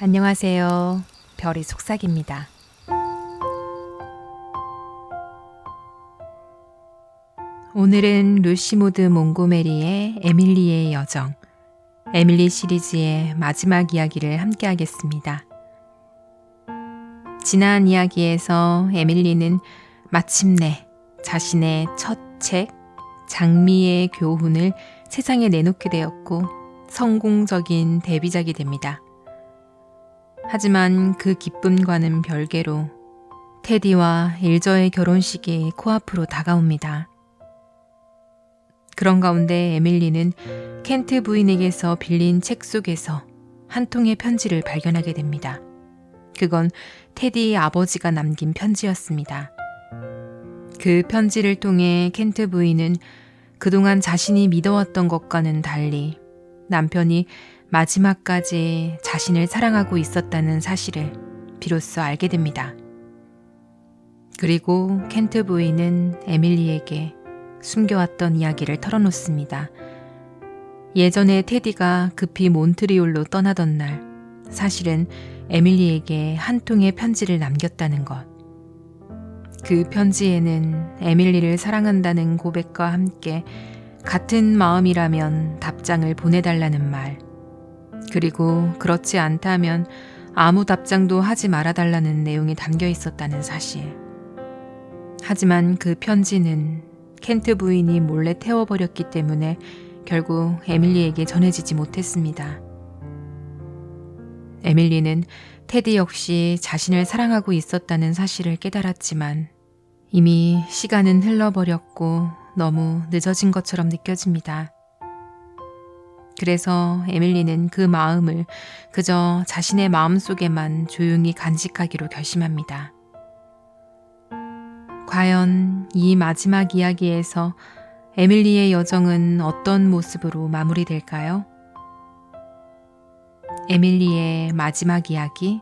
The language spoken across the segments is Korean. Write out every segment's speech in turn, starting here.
안녕하세요. 별이 속삭입니다. 오늘은 루시모드 몽고메리의 에밀리의 여정, 에밀리 시리즈의 마지막 이야기를 함께 하겠습니다. 지난 이야기에서 에밀리는 마침내 자신의 첫 책, 장미의 교훈을 세상에 내놓게 되었고 성공적인 데뷔작이 됩니다. 하지만 그 기쁨과는 별개로 테디와 일저의 결혼식이 코앞으로 다가옵니다. 그런 가운데 에밀리는 켄트 부인에게서 빌린 책 속에서 한 통의 편지를 발견하게 됩니다. 그건 테디의 아버지가 남긴 편지였습니다. 그 편지를 통해 켄트 부인은 그동안 자신이 믿어왔던 것과는 달리 남편이 마지막까지 자신을 사랑하고 있었다는 사실을 비로소 알게 됩니다. 그리고 켄트 부인은 에밀리에게 숨겨왔던 이야기를 털어놓습니다. 예전에 테디가 급히 몬트리올로 떠나던 날, 사실은 에밀리에게 한 통의 편지를 남겼다는 것. 그 편지에는 에밀리를 사랑한다는 고백과 함께 같은 마음이라면 답장을 보내달라는 말, 그리고 그렇지 않다면 아무 답장도 하지 말아달라는 내용이 담겨 있었다는 사실. 하지만 그 편지는 켄트 부인이 몰래 태워버렸기 때문에 결국 에밀리에게 전해지지 못했습니다. 에밀리는 테디 역시 자신을 사랑하고 있었다는 사실을 깨달았지만 이미 시간은 흘러버렸고 너무 늦어진 것처럼 느껴집니다. 그래서 에밀리는 그 마음을 그저 자신의 마음속에만 조용히 간직하기로 결심합니다. 과연 이 마지막 이야기에서 에밀리의 여정은 어떤 모습으로 마무리될까요? 에밀리의 마지막 이야기,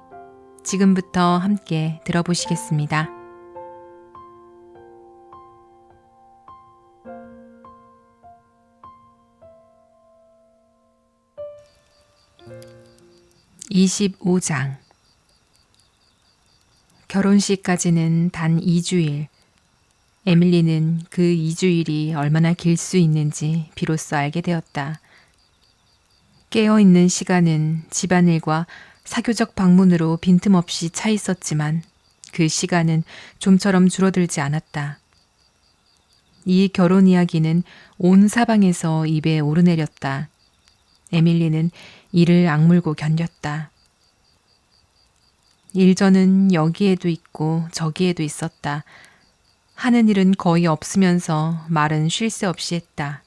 지금부터 함께 들어보시겠습니다. (25장) 결혼식까지는 단 2주일. 에밀리는 그 2주일이 얼마나 길 수 있는지 비로소 알게 되었다. 깨어있는 시간은 집안일과 사교적 방문으로 빈틈없이 차 있었지만 그 시간은 좀처럼 줄어들지 않았다. 이 결혼 이야기는 온 사방에서 입에 오르내렸다. 에밀리는 이를 악물고 견뎠다. 일전은 여기에도 있고 저기에도 있었다. 하는 일은 거의 없으면서 말은 쉴 새 없이 했다.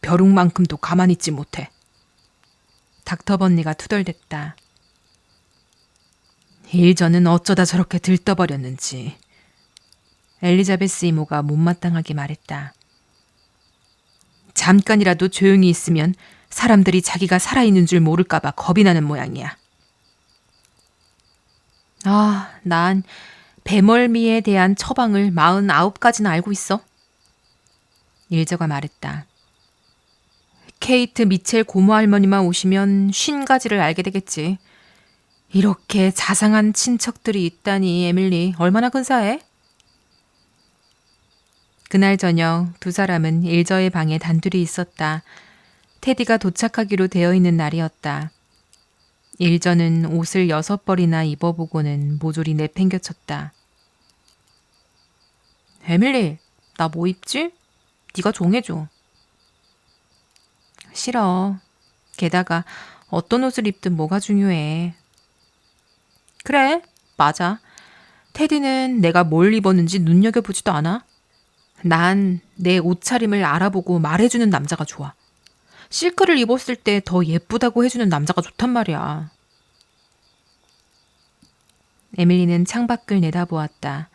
벼룩만큼도 가만히 있지 못해. 닥터 번니가 투덜댔다. 일전은 어쩌다 저렇게 들떠버렸는지. 엘리자베스 이모가 못마땅하게 말했다. 잠깐이라도 조용히 있으면 사람들이 자기가 살아있는 줄 모를까봐 겁이 나는 모양이야. 난 배멀미에 대한 처방을 49가지나 알고 있어. 일저가 말했다. 케이트 미첼 고모 할머니만 오시면 50가지를 알게 되겠지. 이렇게 자상한 친척들이 있다니 에밀리 얼마나 근사해? 그날 저녁 두 사람은 일저의 방에 단둘이 있었다. 테디가 도착하기로 되어 있는 날이었다. 일저는 옷을 6벌이나 입어보고는 모조리 내팽겨쳤다. 에밀리, 나 뭐 입지? 네가 정해줘. 싫어. 게다가 어떤 옷을 입든 뭐가 중요해. 그래, 맞아. 테디는 내가 뭘 입었는지 눈여겨보지도 않아. 난 내 옷차림을 알아보고 말해주는 남자가 좋아. 실크를 입었을 때 더 예쁘다고 해주는 남자가 좋단 말이야. 에밀리는 창밖을 내다보았다.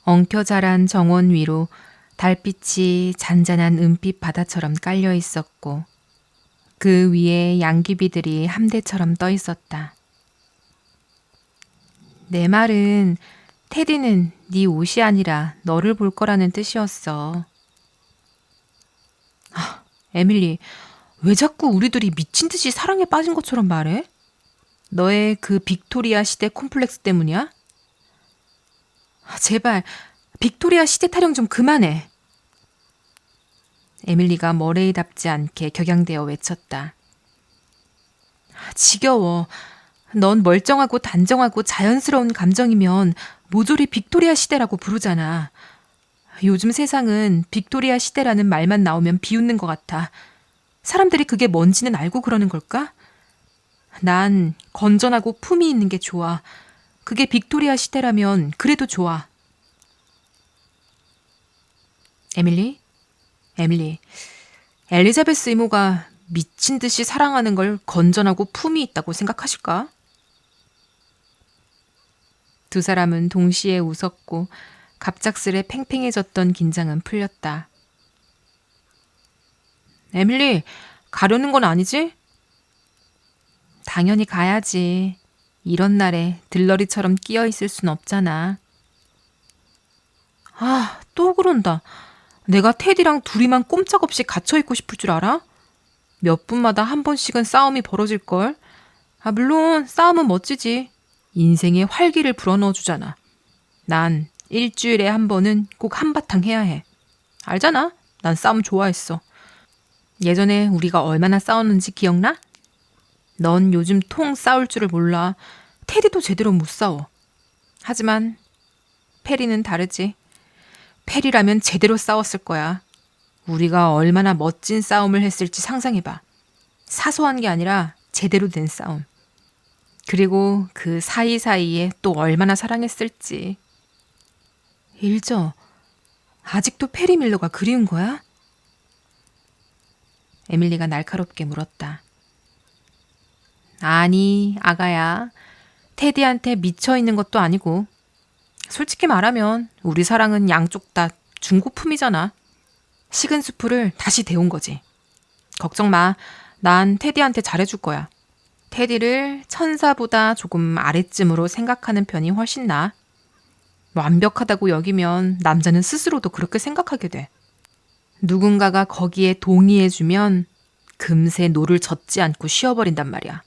엉켜 자란 정원 위로 달빛이 잔잔한 은빛 바다처럼 깔려 있었고 그 위에 양귀비들이 함대처럼 떠 있었다. 내 말은 테디는 네 옷이 아니라 너를 볼 거라는 뜻이었어. 에밀리, 왜 자꾸 우리들이 미친 듯이 사랑에 빠진 것처럼 말해? 너의 그 빅토리아 시대 콤플렉스 때문이야? 제발 빅토리아 시대 타령 좀 그만해. 에밀리가 머레이답지 않게 격양되어 외쳤다. 지겨워. 넌 멀쩡하고 단정하고 자연스러운 감정이면 모조리 빅토리아 시대라고 부르잖아. 요즘 세상은 빅토리아 시대라는 말만 나오면 비웃는 것 같아. 사람들이 그게 뭔지는 알고 그러는 걸까? 난 건전하고 품이 있는 게 좋아. 그게 빅토리아 시대라면 그래도 좋아. 에밀리, 엘리자베스 이모가 미친 듯이 사랑하는 걸 건전하고 품이 있다고 생각하실까? 두 사람은 동시에 웃었고 갑작스레 팽팽해졌던 긴장은 풀렸다. 에밀리, 가려는 건 아니지? 당연히 가야지. 이런 날에 들러리처럼 끼어 있을 순 없잖아. 또 그런다. 내가 테디랑 둘이만 꼼짝없이 갇혀있고 싶을 줄 알아? 몇 분마다 한 번씩은 싸움이 벌어질걸? 물론 싸움은 멋지지. 인생에 활기를 불어넣어주잖아. 난 일주일에 한 번은 꼭 한바탕 해야 해. 알잖아? 난 싸움 좋아했어. 예전에 우리가 얼마나 싸웠는지 기억나? 넌 요즘 통 싸울 줄을 몰라. 테디도 제대로 못 싸워. 하지만 페리는 다르지. 페리라면 제대로 싸웠을 거야. 우리가 얼마나 멋진 싸움을 했을지 상상해봐. 사소한 게 아니라 제대로 된 싸움. 그리고 그 사이사이에 또 얼마나 사랑했을지. 일저, 아직도 페리 밀러가 그리운 거야? 에밀리가 날카롭게 물었다. 아니, 아가야. 테디한테 미쳐있는 것도 아니고. 솔직히 말하면 우리 사랑은 양쪽 다 중고품이잖아. 식은 수프를 다시 데운 거지. 걱정 마. 난 테디한테 잘해줄 거야. 테디를 천사보다 조금 아래쯤으로 생각하는 편이 훨씬 나아. 완벽하다고 여기면 남자는 스스로도 그렇게 생각하게 돼. 누군가가 거기에 동의해주면 금세 노를 젓지 않고 쉬어버린단 말이야.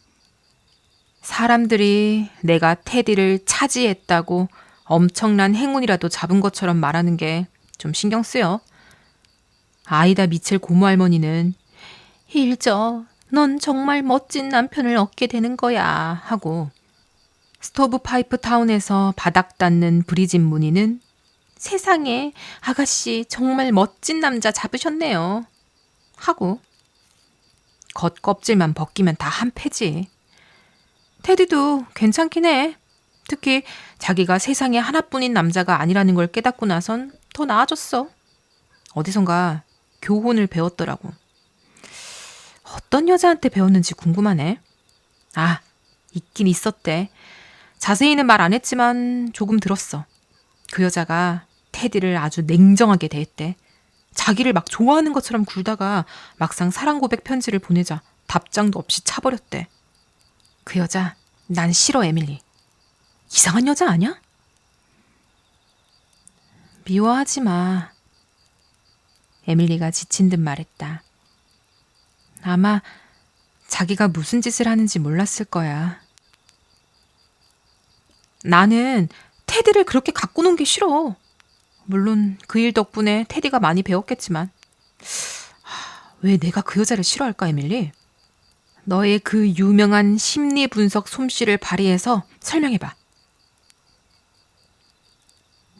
사람들이 내가 테디를 차지했다고 엄청난 행운이라도 잡은 것처럼 말하는 게 좀 신경 쓰여. 아이다 미첼 고모할머니는 일저, 넌 정말 멋진 남편을 얻게 되는 거야 하고, 스토브 파이프 타운에서 바닥 닿는 브리짓 무늬는 세상에 아가씨 정말 멋진 남자 잡으셨네요 하고, 겉껍질만 벗기면 다 한패지. 테디도 괜찮긴 해. 특히 자기가 세상에 하나뿐인 남자가 아니라는 걸 깨닫고 나선 더 나아졌어. 어디선가 교훈을 배웠더라고. 어떤 여자한테 배웠는지 궁금하네. 있긴 있었대. 자세히는 말 안 했지만 조금 들었어. 그 여자가 테디를 아주 냉정하게 대했대. 자기를 막 좋아하는 것처럼 굴다가 막상 사랑 고백 편지를 보내자 답장도 없이 차버렸대. 그 여자 난 싫어, 에밀리. 이상한 여자 아니야? 미워하지 마. 에밀리가 지친 듯 말했다. 아마 자기가 무슨 짓을 하는지 몰랐을 거야. 나는 테디를 그렇게 갖고 논 게 싫어. 물론 그 일 덕분에 테디가 많이 배웠겠지만. 왜 내가 그 여자를 싫어할까, 에밀리? 너의 그 유명한 심리 분석 솜씨를 발휘해서 설명해봐.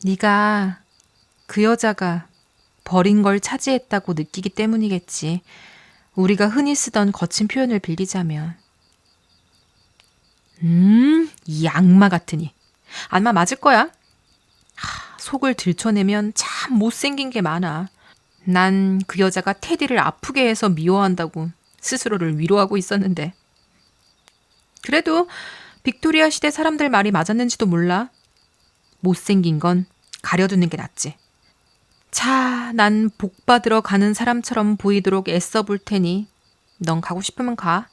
네가 그 여자가 버린 걸 차지했다고 느끼기 때문이겠지. 우리가 흔히 쓰던 거친 표현을 빌리자면. 이 악마 같으니. 아마 맞을 거야. 속을 들춰내면 참 못생긴 게 많아. 난 그 여자가 테디를 아프게 해서 미워한다고 스스로를 위로하고 있었는데. 그래도 빅토리아 시대 사람들 말이 맞았는지도 몰라. 못생긴 건 가려두는 게 낫지. 자, 난 복 받으러 가는 사람처럼 보이도록 애써 볼 테니 넌 가고 싶으면 가.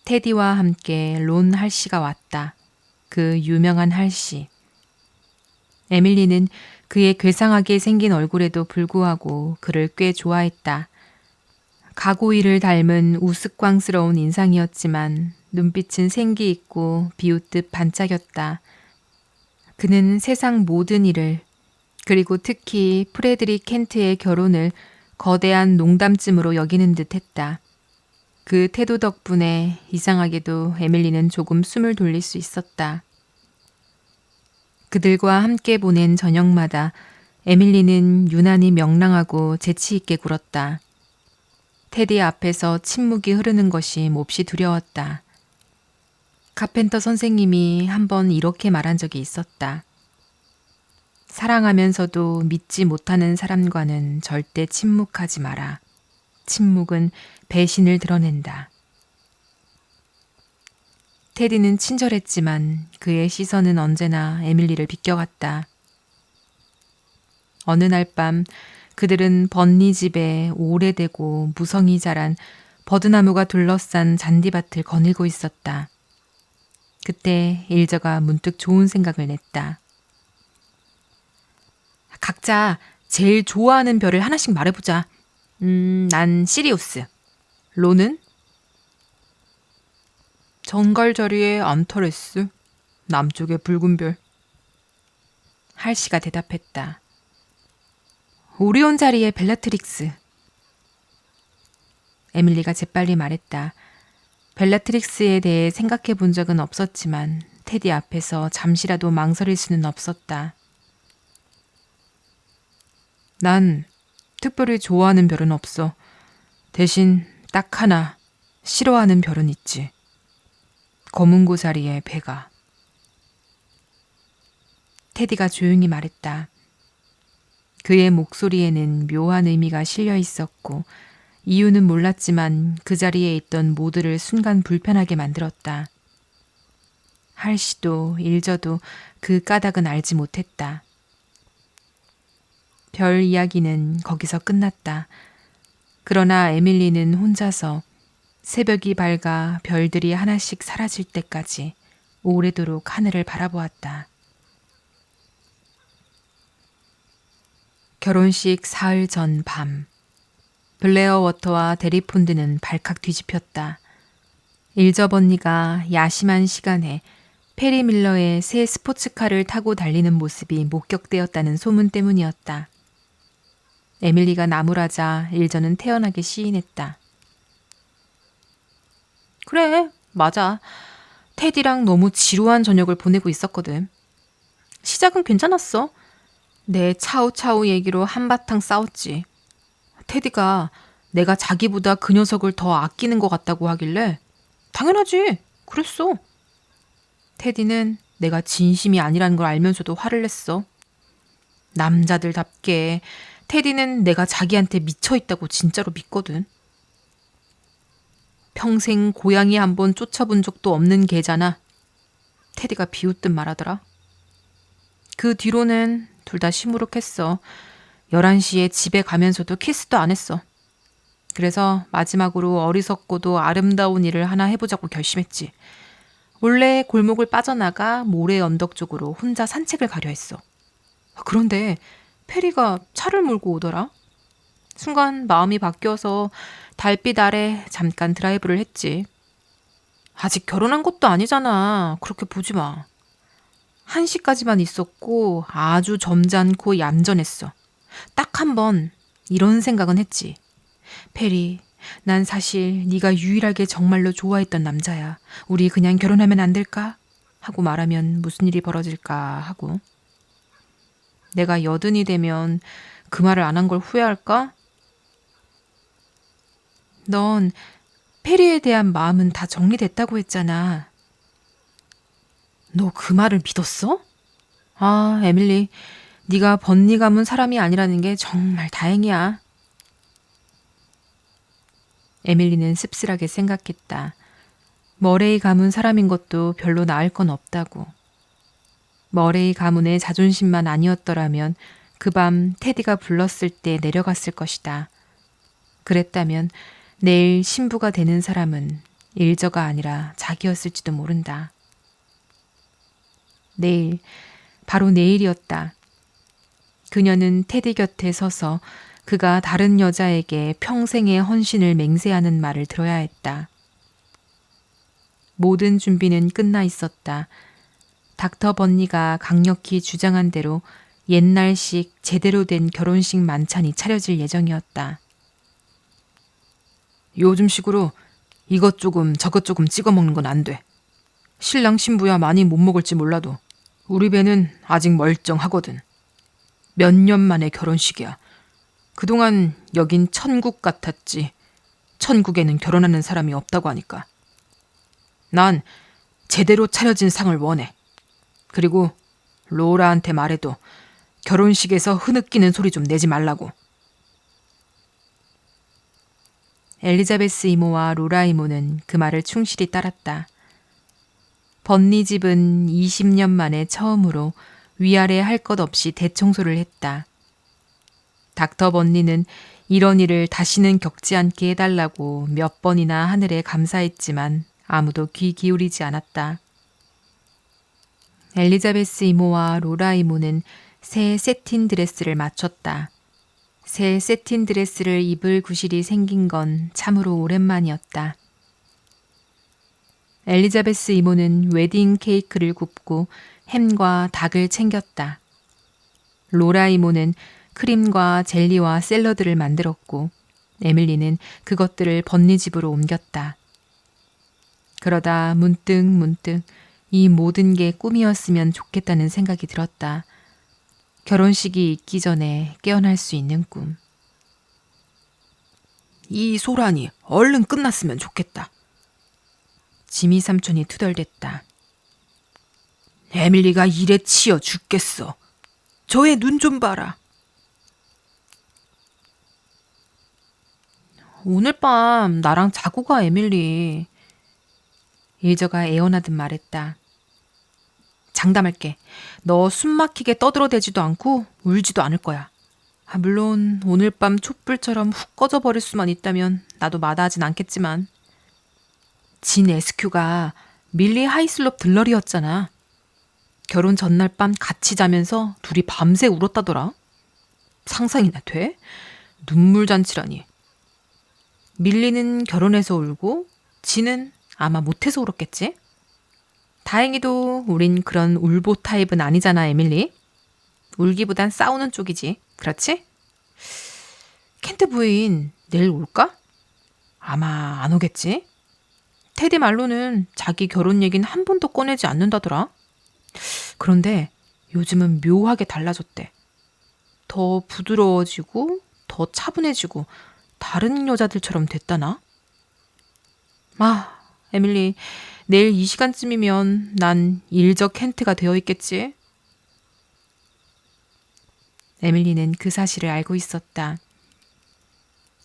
테디와 함께 론 할씨가 왔다. 그 유명한 할씨. 에밀리는 그의 괴상하게 생긴 얼굴에도 불구하고 그를 꽤 좋아했다. 가고이를 닮은 우스꽝스러운 인상이었지만 눈빛은 생기 있고 비웃듯 반짝였다. 그는 세상 모든 일을, 그리고 특히 프레드릭 켄트의 결혼을 거대한 농담쯤으로 여기는 듯 했다. 그 태도 덕분에 이상하게도 에밀리는 조금 숨을 돌릴 수 있었다. 그들과 함께 보낸 저녁마다 에밀리는 유난히 명랑하고 재치 있게 굴었다. 테디 앞에서 침묵이 흐르는 것이 몹시 두려웠다. 카펜터 선생님이 한번 이렇게 말한 적이 있었다. 사랑하면서도 믿지 못하는 사람과는 절대 침묵하지 마라. 침묵은 배신을 드러낸다. 테디는 친절했지만 그의 시선은 언제나 에밀리를 비껴갔다. 어느 날 밤 그들은 번니 집에 오래되고 무성이 자란 버드나무가 둘러싼 잔디밭을 거닐고 있었다. 그때 일저가 문득 좋은 생각을 냈다. 각자 제일 좋아하는 별을 하나씩 말해보자. 난 시리우스. 로는? 정갈 자리에 안타레스. 남쪽의 붉은 별. 할시가 대답했다. 오리온 자리에 벨라트릭스. 에밀리가 재빨리 말했다. 벨라트릭스에 대해 생각해 본 적은 없었지만 테디 앞에서 잠시라도 망설일 수는 없었다. 난 특별히 좋아하는 별은 없어. 대신 딱 하나 싫어하는 별은 있지. 검은 고사리의 배가. 테디가 조용히 말했다. 그의 목소리에는 묘한 의미가 실려 있었고 이유는 몰랐지만 그 자리에 있던 모두를 순간 불편하게 만들었다. 할시도 일저도 그 까닭은 알지 못했다. 별 이야기는 거기서 끝났다. 그러나 에밀리는 혼자서 새벽이 밝아 별들이 하나씩 사라질 때까지 오래도록 하늘을 바라보았다. 결혼식 사흘 전 밤, 블레어 워터와 데리폰드는 발칵 뒤집혔다. 일저 번니가 야심한 시간에 페리 밀러의 새 스포츠카를 타고 달리는 모습이 목격되었다는 소문 때문이었다. 에밀리가 나무라자 일저는 태연하게 시인했다. 그래, 맞아. 테디랑 너무 지루한 저녁을 보내고 있었거든. 시작은 괜찮았어. 내 차우차우 얘기로 한바탕 싸웠지. 테디가 내가 자기보다 그 녀석을 더 아끼는 것 같다고 하길래 당연하지. 그랬어. 테디는 내가 진심이 아니라는 걸 알면서도 화를 냈어. 남자들답게 테디는 내가 자기한테 미쳐있다고 진짜로 믿거든. 평생 고양이 한번 쫓아본 적도 없는 개잖아. 테디가 비웃듯 말하더라. 그 뒤로는 둘 다 시무룩했어. 11시에 집에 가면서도 키스도 안 했어. 그래서 마지막으로 어리석고도 아름다운 일을 하나 해보자고 결심했지. 몰래 골목을 빠져나가 모래 언덕 쪽으로 혼자 산책을 가려 했어. 그런데 페리가 차를 몰고 오더라. 순간 마음이 바뀌어서 달빛 아래 잠깐 드라이브를 했지. 아직 결혼한 것도 아니잖아. 그렇게 보지 마. 1시까지만 있었고 아주 점잖고 얌전했어. 딱 한 번 이런 생각은 했지. 페리, 난 사실 네가 유일하게 정말로 좋아했던 남자야. 우리 그냥 결혼하면 안 될까? 하고 말하면 무슨 일이 벌어질까 하고. 내가 여든이 되면 그 말을 안 한 걸 후회할까? 넌 페리에 대한 마음은 다 정리됐다고 했잖아. 너 그 말을 믿었어? 아, 에밀리, 네가 번니 가문 사람이 아니라는 게 정말 다행이야. 에밀리는 씁쓸하게 생각했다. 머레이 가문 사람인 것도 별로 나을 건 없다고. 머레이 가문의 자존심만 아니었더라면 그 밤 테디가 불렀을 때 내려갔을 것이다. 그랬다면 내일 신부가 되는 사람은 일저가 아니라 자기였을지도 모른다. 내일, 바로 내일이었다. 그녀는 테디 곁에 서서 그가 다른 여자에게 평생의 헌신을 맹세하는 말을 들어야 했다. 모든 준비는 끝나 있었다. 닥터 번니가 강력히 주장한 대로 옛날식 제대로 된 결혼식 만찬이 차려질 예정이었다. 요즘식으로 이것 조금 저것 조금 찍어 먹는 건 안 돼. 신랑 신부야 많이 못 먹을지 몰라도 우리 배는 아직 멀쩡하거든. 몇 년 만에 결혼식이야. 그동안 여긴 천국 같았지. 천국에는 결혼하는 사람이 없다고 하니까. 난 제대로 차려진 상을 원해. 그리고 로라한테 말해도 결혼식에서 흐느끼는 소리 좀 내지 말라고. 엘리자베스 이모와 로라 이모는 그 말을 충실히 따랐다. 번니 집은 20년 만에 처음으로 위아래 할 것 없이 대청소를 했다. 닥터 번니는 이런 일을 다시는 겪지 않게 해달라고 몇 번이나 하늘에 감사했지만 아무도 귀 기울이지 않았다. 엘리자베스 이모와 로라 이모는 새 세틴 드레스를 맞췄다. 새 세틴 드레스를 입을 구실이 생긴 건 참으로 오랜만이었다. 엘리자베스 이모는 웨딩 케이크를 굽고 햄과 닭을 챙겼다. 로라 이모는 크림과 젤리와 샐러드를 만들었고 에밀리는 그것들을 번니 집으로 옮겼다. 그러다 문득 이 모든 게 꿈이었으면 좋겠다는 생각이 들었다. 결혼식이 있기 전에 깨어날 수 있는 꿈. 이 소란이 얼른 끝났으면 좋겠다. 지미 삼촌이 투덜댔다. 에밀리가 일에 치여 죽겠어. 저의 눈 좀 봐라. 오늘 밤 나랑 자고 가, 에밀리. 일저가 애원하듯 말했다. 장담할게. 너 숨막히게 떠들어대지도 않고 울지도 않을 거야. 물론 오늘 밤 촛불처럼 훅 꺼져버릴 수만 있다면 나도 마다하진 않겠지만. 진 SQ가 밀리 하이슬롭 들러리였잖아. 결혼 전날 밤 같이 자면서 둘이 밤새 울었다더라. 상상이나 돼? 눈물잔치라니. 밀리는 결혼해서 울고 진은 아마 못해서 울었겠지? 다행히도 우린 그런 울보 타입은 아니잖아, 에밀리. 울기보단 싸우는 쪽이지. 그렇지? 켄트 부인 내일 올까? 아마 안 오겠지? 테디 말로는 자기 결혼 얘기는 한 번도 꺼내지 않는다더라. 그런데 요즘은 묘하게 달라졌대. 더 부드러워지고 더 차분해지고 다른 여자들처럼 됐다나? 에밀리, 내일 이 시간쯤이면 난 일적 켄트가 되어 있겠지? 에밀리는 그 사실을 알고 있었다.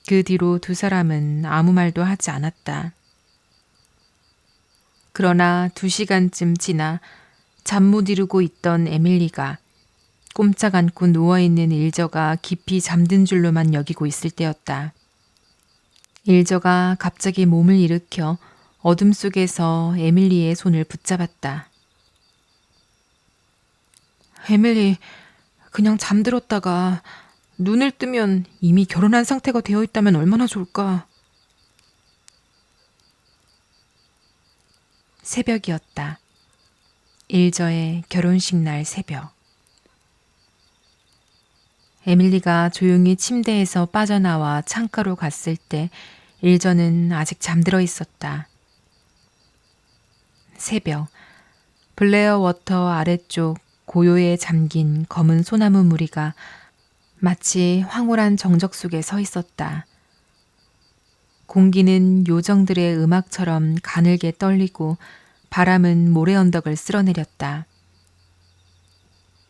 그 뒤로 두 사람은 아무 말도 하지 않았다. 그러나 2시간쯤 지나 잠 못 이루고 있던 에밀리가 꼼짝 않고 누워있는 일저가 깊이 잠든 줄로만 여기고 있을 때였다. 일저가 갑자기 몸을 일으켜 어둠 속에서 에밀리의 손을 붙잡았다. 에밀리, 그냥 잠들었다가 눈을 뜨면 이미 결혼한 상태가 되어 있다면 얼마나 좋을까? 새벽이었다. 일저의 결혼식 날 새벽. 에밀리가 조용히 침대에서 빠져나와 창가로 갔을 때 일저는 아직 잠들어 있었다. 새벽, 블레어 워터 아래쪽 고요에 잠긴 검은 소나무 무리가 마치 황홀한 정적 속에 서 있었다. 공기는 요정들의 음악처럼 가늘게 떨리고 바람은 모래 언덕을 쓸어내렸다.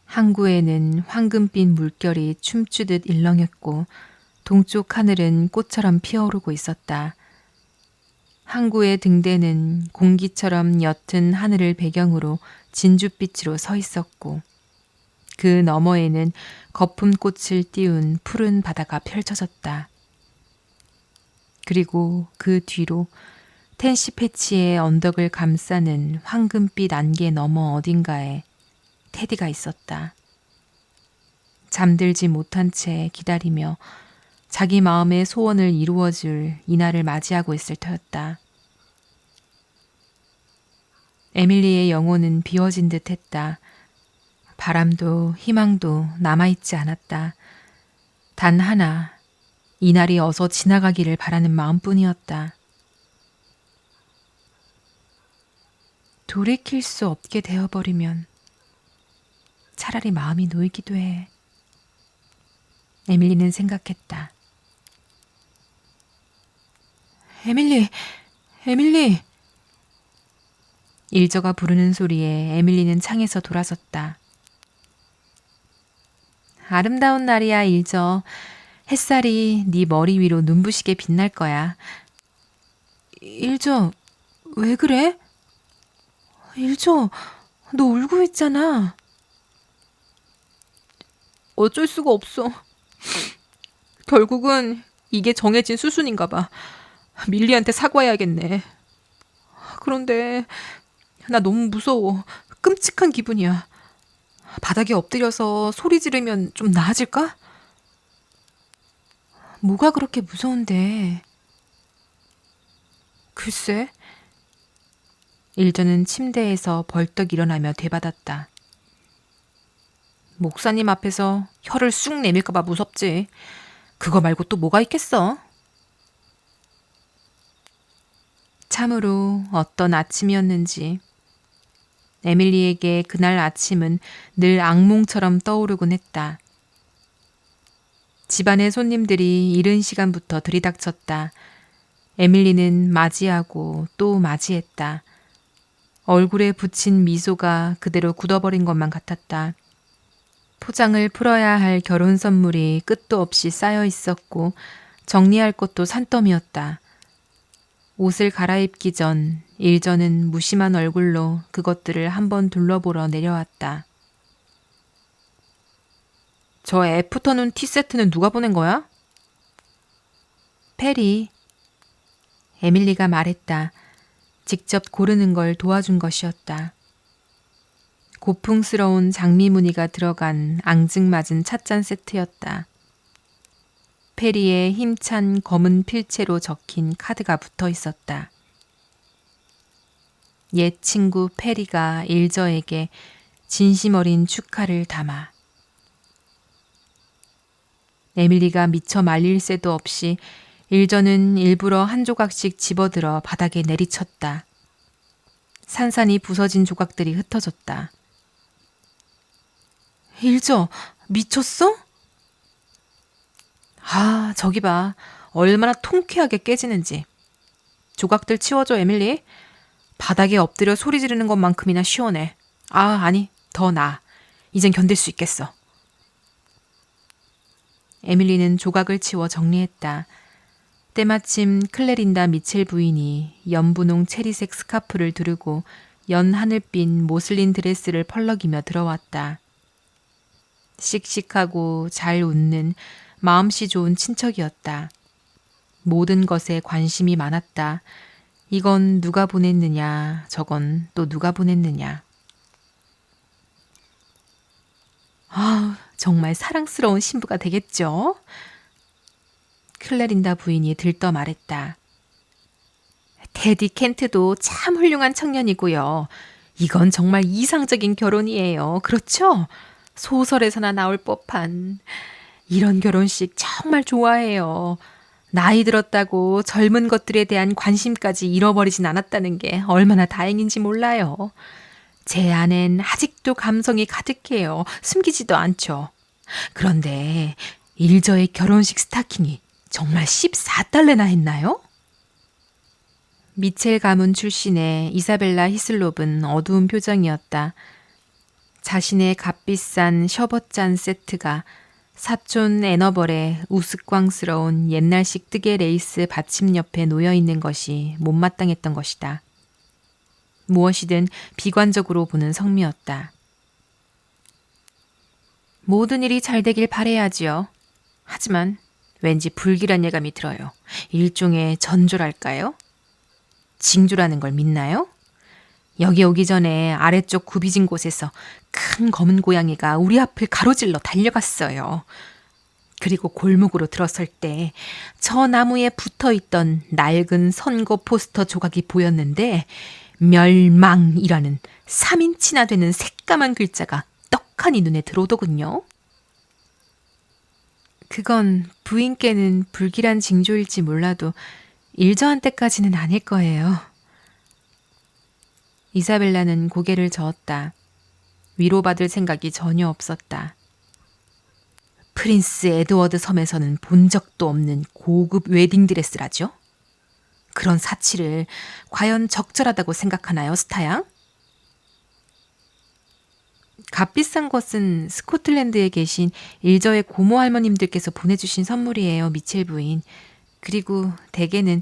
항구에는 황금빛 물결이 춤추듯 일렁였고 동쪽 하늘은 꽃처럼 피어오르고 있었다. 항구의 등대는 공기처럼 옅은 하늘을 배경으로 진주빛으로 서 있었고 그 너머에는 거품꽃을 띄운 푸른 바다가 펼쳐졌다. 그리고 그 뒤로 텐시 패치의 언덕을 감싸는 황금빛 안개 너머 어딘가에 테디가 있었다. 잠들지 못한 채 기다리며 자기 마음의 소원을 이루어줄 이날을 맞이하고 있을 터였다. 에밀리의 영혼은 비워진 듯 했다. 바람도 희망도 남아있지 않았다. 단 하나, 이날이 어서 지나가기를 바라는 마음뿐이었다. 돌이킬 수 없게 되어버리면 차라리 마음이 놓이기도 해. 에밀리는 생각했다. 에밀리! 일저가 부르는 소리에 에밀리는 창에서 돌아섰다. 아름다운 날이야, 일저. 햇살이 네 머리 위로 눈부시게 빛날 거야. 일저, 왜 그래? 일저, 너 울고 있잖아. 어쩔 수가 없어. 결국은 이게 정해진 수순인가 봐. 밀리한테 사과해야겠네. 그런데 나 너무 무서워. 끔찍한 기분이야. 바닥에 엎드려서 소리 지르면 좀 나아질까? 뭐가 그렇게 무서운데? 글쎄. 일저는 침대에서 벌떡 일어나며 되받았다. 목사님 앞에서 혀를 쑥 내밀까 봐 무섭지. 그거 말고 또 뭐가 있겠어? 참으로 어떤 아침이었는지 에밀리에게 그날 아침은 늘 악몽처럼 떠오르곤 했다. 집안의 손님들이 이른 시간부터 들이닥쳤다. 에밀리는 맞이하고 또 맞이했다. 얼굴에 붙인 미소가 그대로 굳어버린 것만 같았다. 포장을 풀어야 할 결혼 선물이 끝도 없이 쌓여 있었고 정리할 것도 산더미였다. 옷을 갈아입기 전 일저는 무심한 얼굴로 그것들을 한번 둘러보러 내려왔다. 저 애프터눈 티세트는 누가 보낸 거야? 페리. 에밀리가 말했다. 직접 고르는 걸 도와준 것이었다. 고풍스러운 장미 무늬가 들어간 앙증맞은 찻잔 세트였다. 페리의 힘찬 검은 필체로 적힌 카드가 붙어 있었다. 옛 친구 페리가 일저에게 진심 어린 축하를 담아. 에밀리가 미처 말릴 새도 없이 일저는 일부러 한 조각씩 집어들어 바닥에 내리쳤다. 산산이 부서진 조각들이 흩어졌다. 일저, 미쳤어? 아, 저기 봐. 얼마나 통쾌하게 깨지는지. 조각들 치워줘, 에밀리. 바닥에 엎드려 소리 지르는 것만큼이나 시원해. 아, 아니, 더 나아. 이젠 견딜 수 있겠어. 에밀리는 조각을 치워 정리했다. 때마침 클레린다 미첼 부인이 연분홍 체리색 스카프를 두르고 연 하늘빛 모슬린 드레스를 펄럭이며 들어왔다. 씩씩하고 잘 웃는 마음씨 좋은 친척이었다. 모든 것에 관심이 많았다. 이건 누가 보냈느냐, 저건 또 누가 보냈느냐. 아, 정말 사랑스러운 신부가 되겠죠? 클레린다 부인이 들떠 말했다. 테디 켄트도 참 훌륭한 청년이고요. 이건 정말 이상적인 결혼이에요. 그렇죠? 소설에서나 나올 법한. 이런 결혼식 정말 좋아해요. 나이 들었다고 젊은 것들에 대한 관심까지 잃어버리진 않았다는 게 얼마나 다행인지 몰라요. 제 안엔 아직도 감성이 가득해요. 숨기지도 않죠. 그런데 일저의 결혼식 스타킹이 정말 14달러나 했나요? 미첼 가문 출신의 이사벨라 히슬롭은 어두운 표정이었다. 자신의 값비싼 셔벗잔 세트가 사촌 애너벌의 우스꽝스러운 옛날식 뜨개 레이스 받침 옆에 놓여있는 것이 못마땅했던 것이다. 무엇이든 비관적으로 보는 성미였다. 모든 일이 잘 되길 바라야지요. 하지만 왠지 불길한 예감이 들어요. 일종의 전조랄까요? 징조라는 걸 믿나요? 여기 오기 전에 아래쪽 굽이진 곳에서 큰 검은 고양이가 우리 앞을 가로질러 달려갔어요. 그리고 골목으로 들어설 때 저 나무에 붙어있던 낡은 선거 포스터 조각이 보였는데 멸망이라는 3인치나 되는 새까만 글자가 떡하니 눈에 들어오더군요. 그건 부인께는 불길한 징조일지 몰라도 일저한테까지는 아닐 거예요. 이사벨라는 고개를 저었다. 위로받을 생각이 전혀 없었다. 프린스 에드워드 섬에서는 본 적도 없는 고급 웨딩드레스라죠? 그런 사치를 과연 적절하다고 생각하나요, 스타양? 값비싼 것은 스코틀랜드에 계신 일저의 고모 할머님들께서 보내주신 선물이에요, 미첼 부인. 그리고 대개는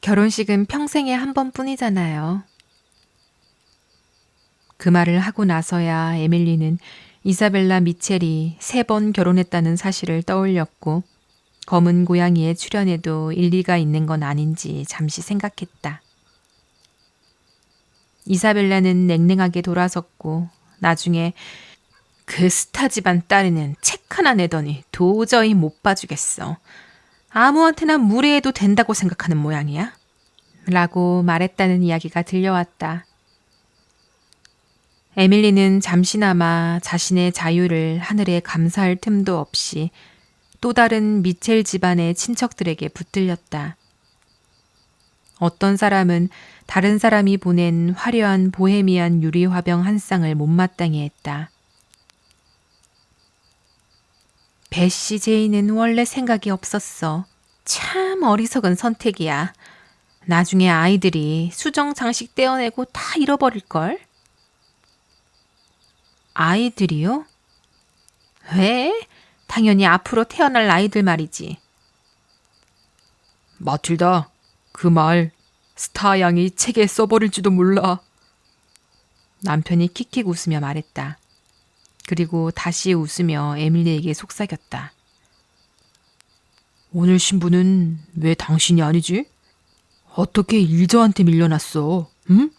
결혼식은 평생에 한 번뿐이잖아요. 그 말을 하고 나서야 에밀리는 이사벨라 미첼이 3번 결혼했다는 사실을 떠올렸고 검은 고양이의 출연에도 일리가 있는 건 아닌지 잠시 생각했다. 이사벨라는 냉랭하게 돌아섰고 나중에 그 스타 집안 딸에는 책 하나 내더니 도저히 못 봐주겠어. 아무한테나 무례해도 된다고 생각하는 모양이야. 라고 말했다는 이야기가 들려왔다. 에밀리는 잠시나마 자신의 자유를 하늘에 감사할 틈도 없이 또 다른 미첼 집안의 친척들에게 붙들렸다. 어떤 사람은 다른 사람이 보낸 화려한 보헤미안 유리 화병 한 쌍을 못마땅해 했다. 베시 제이는 원래 생각이 없었어. 참 어리석은 선택이야. 나중에 아이들이 수정 장식 떼어내고 다 잃어버릴걸? 아이들이요? 왜? 당연히 앞으로 태어날 아이들 말이지. 마틸다, 그 말 스타 양이 책에 써버릴지도 몰라. 남편이 킥킥 웃으며 말했다. 그리고 다시 웃으며 에밀리에게 속삭였다. 오늘 신부는 왜 당신이 아니지? 어떻게 일저한테 밀려났어, 응?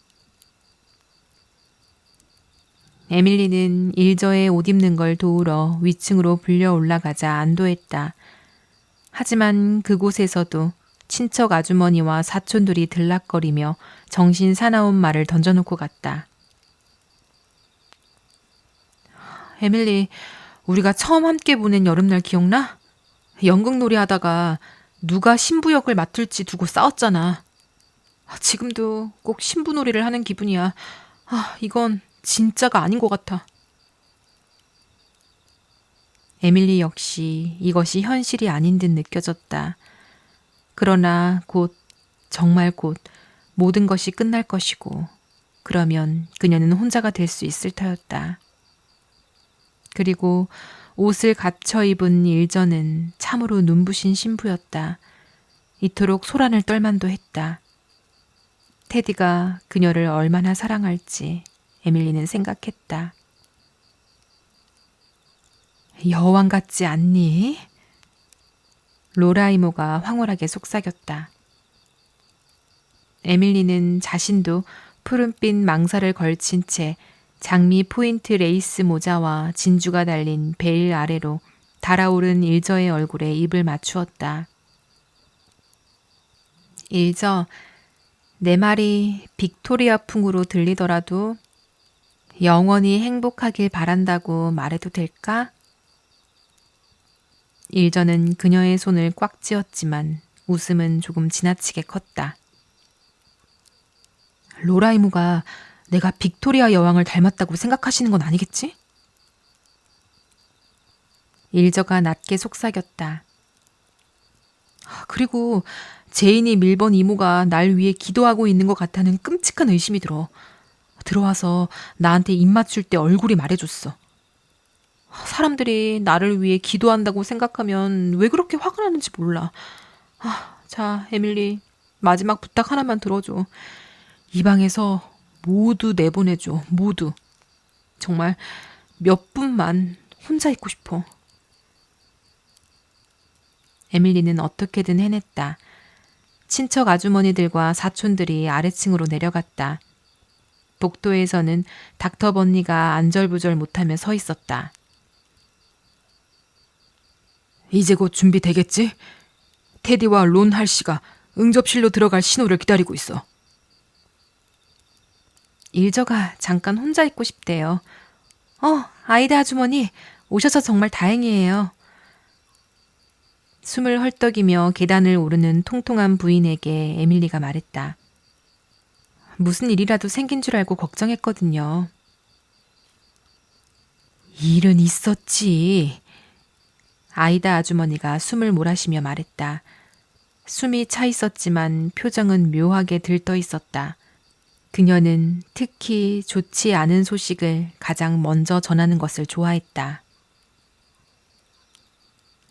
에밀리는 일저의 옷 입는 걸 도우러 위층으로 불려 올라가자 안도했다. 하지만 그곳에서도 친척 아주머니와 사촌들이 들락거리며 정신 사나운 말을 던져놓고 갔다. 에밀리, 우리가 처음 함께 보낸 여름날 기억나? 연극놀이 하다가 누가 신부 역을 맡을지 두고 싸웠잖아. 지금도 꼭 신부놀이를 하는 기분이야. 이건 진짜가 아닌 것 같아. 에밀리 역시 이것이 현실이 아닌 듯 느껴졌다. 그러나 곧, 정말 곧 모든 것이 끝날 것이고 그러면 그녀는 혼자가 될 수 있을 터였다. 그리고 옷을 갖춰 입은 일저는 참으로 눈부신 신부였다. 이토록 소란을 떨만도 했다. 테디가 그녀를 얼마나 사랑할지 에밀리는 생각했다. 여왕 같지 않니? 로라 이모가 황홀하게 속삭였다. 에밀리는 자신도 푸른빛 망사를 걸친 채 장미 포인트 레이스 모자와 진주가 달린 베일 아래로 달아오른 일저의 얼굴에 입을 맞추었다. 일저, 내 말이 빅토리아풍으로 들리더라도 영원히 행복하길 바란다고 말해도 될까? 일저는 그녀의 손을 꽉 쥐었지만 웃음은 조금 지나치게 컸다. 로라 이모가 내가 빅토리아 여왕을 닮았다고 생각하시는 건 아니겠지? 일저가 낮게 속삭였다. 그리고 제인이 밀번 이모가 날 위해 기도하고 있는 것 같다는 끔찍한 의심이 들어. 들어와서 나한테 입 맞출 때 얼굴이 말해줬어. 사람들이 나를 위해 기도한다고 생각하면 왜 그렇게 화가 나는지 몰라. 자, 에밀리, 마지막 부탁 하나만 들어줘. 이 방에서 모두 내보내줘, 모두. 정말 몇 분만 혼자 있고 싶어. 에밀리는 어떻게든 해냈다. 친척 아주머니들과 사촌들이 아래층으로 내려갔다. 복도에서는 닥터 번니가 안절부절 못하며 서 있었다. 이제 곧 준비되겠지? 테디와 론 할씨가 응접실로 들어갈 신호를 기다리고 있어. 일저가 잠깐 혼자 있고 싶대요. 아이다 아주머니 오셔서 정말 다행이에요. 숨을 헐떡이며 계단을 오르는 통통한 부인에게 에밀리가 말했다. 무슨 일이라도 생긴 줄 알고 걱정했거든요. 일은 있었지. 아이다 아주머니가 숨을 몰아쉬며 말했다. 숨이 차 있었지만 표정은 묘하게 들떠 있었다. 그녀는 특히 좋지 않은 소식을 가장 먼저 전하는 것을 좋아했다.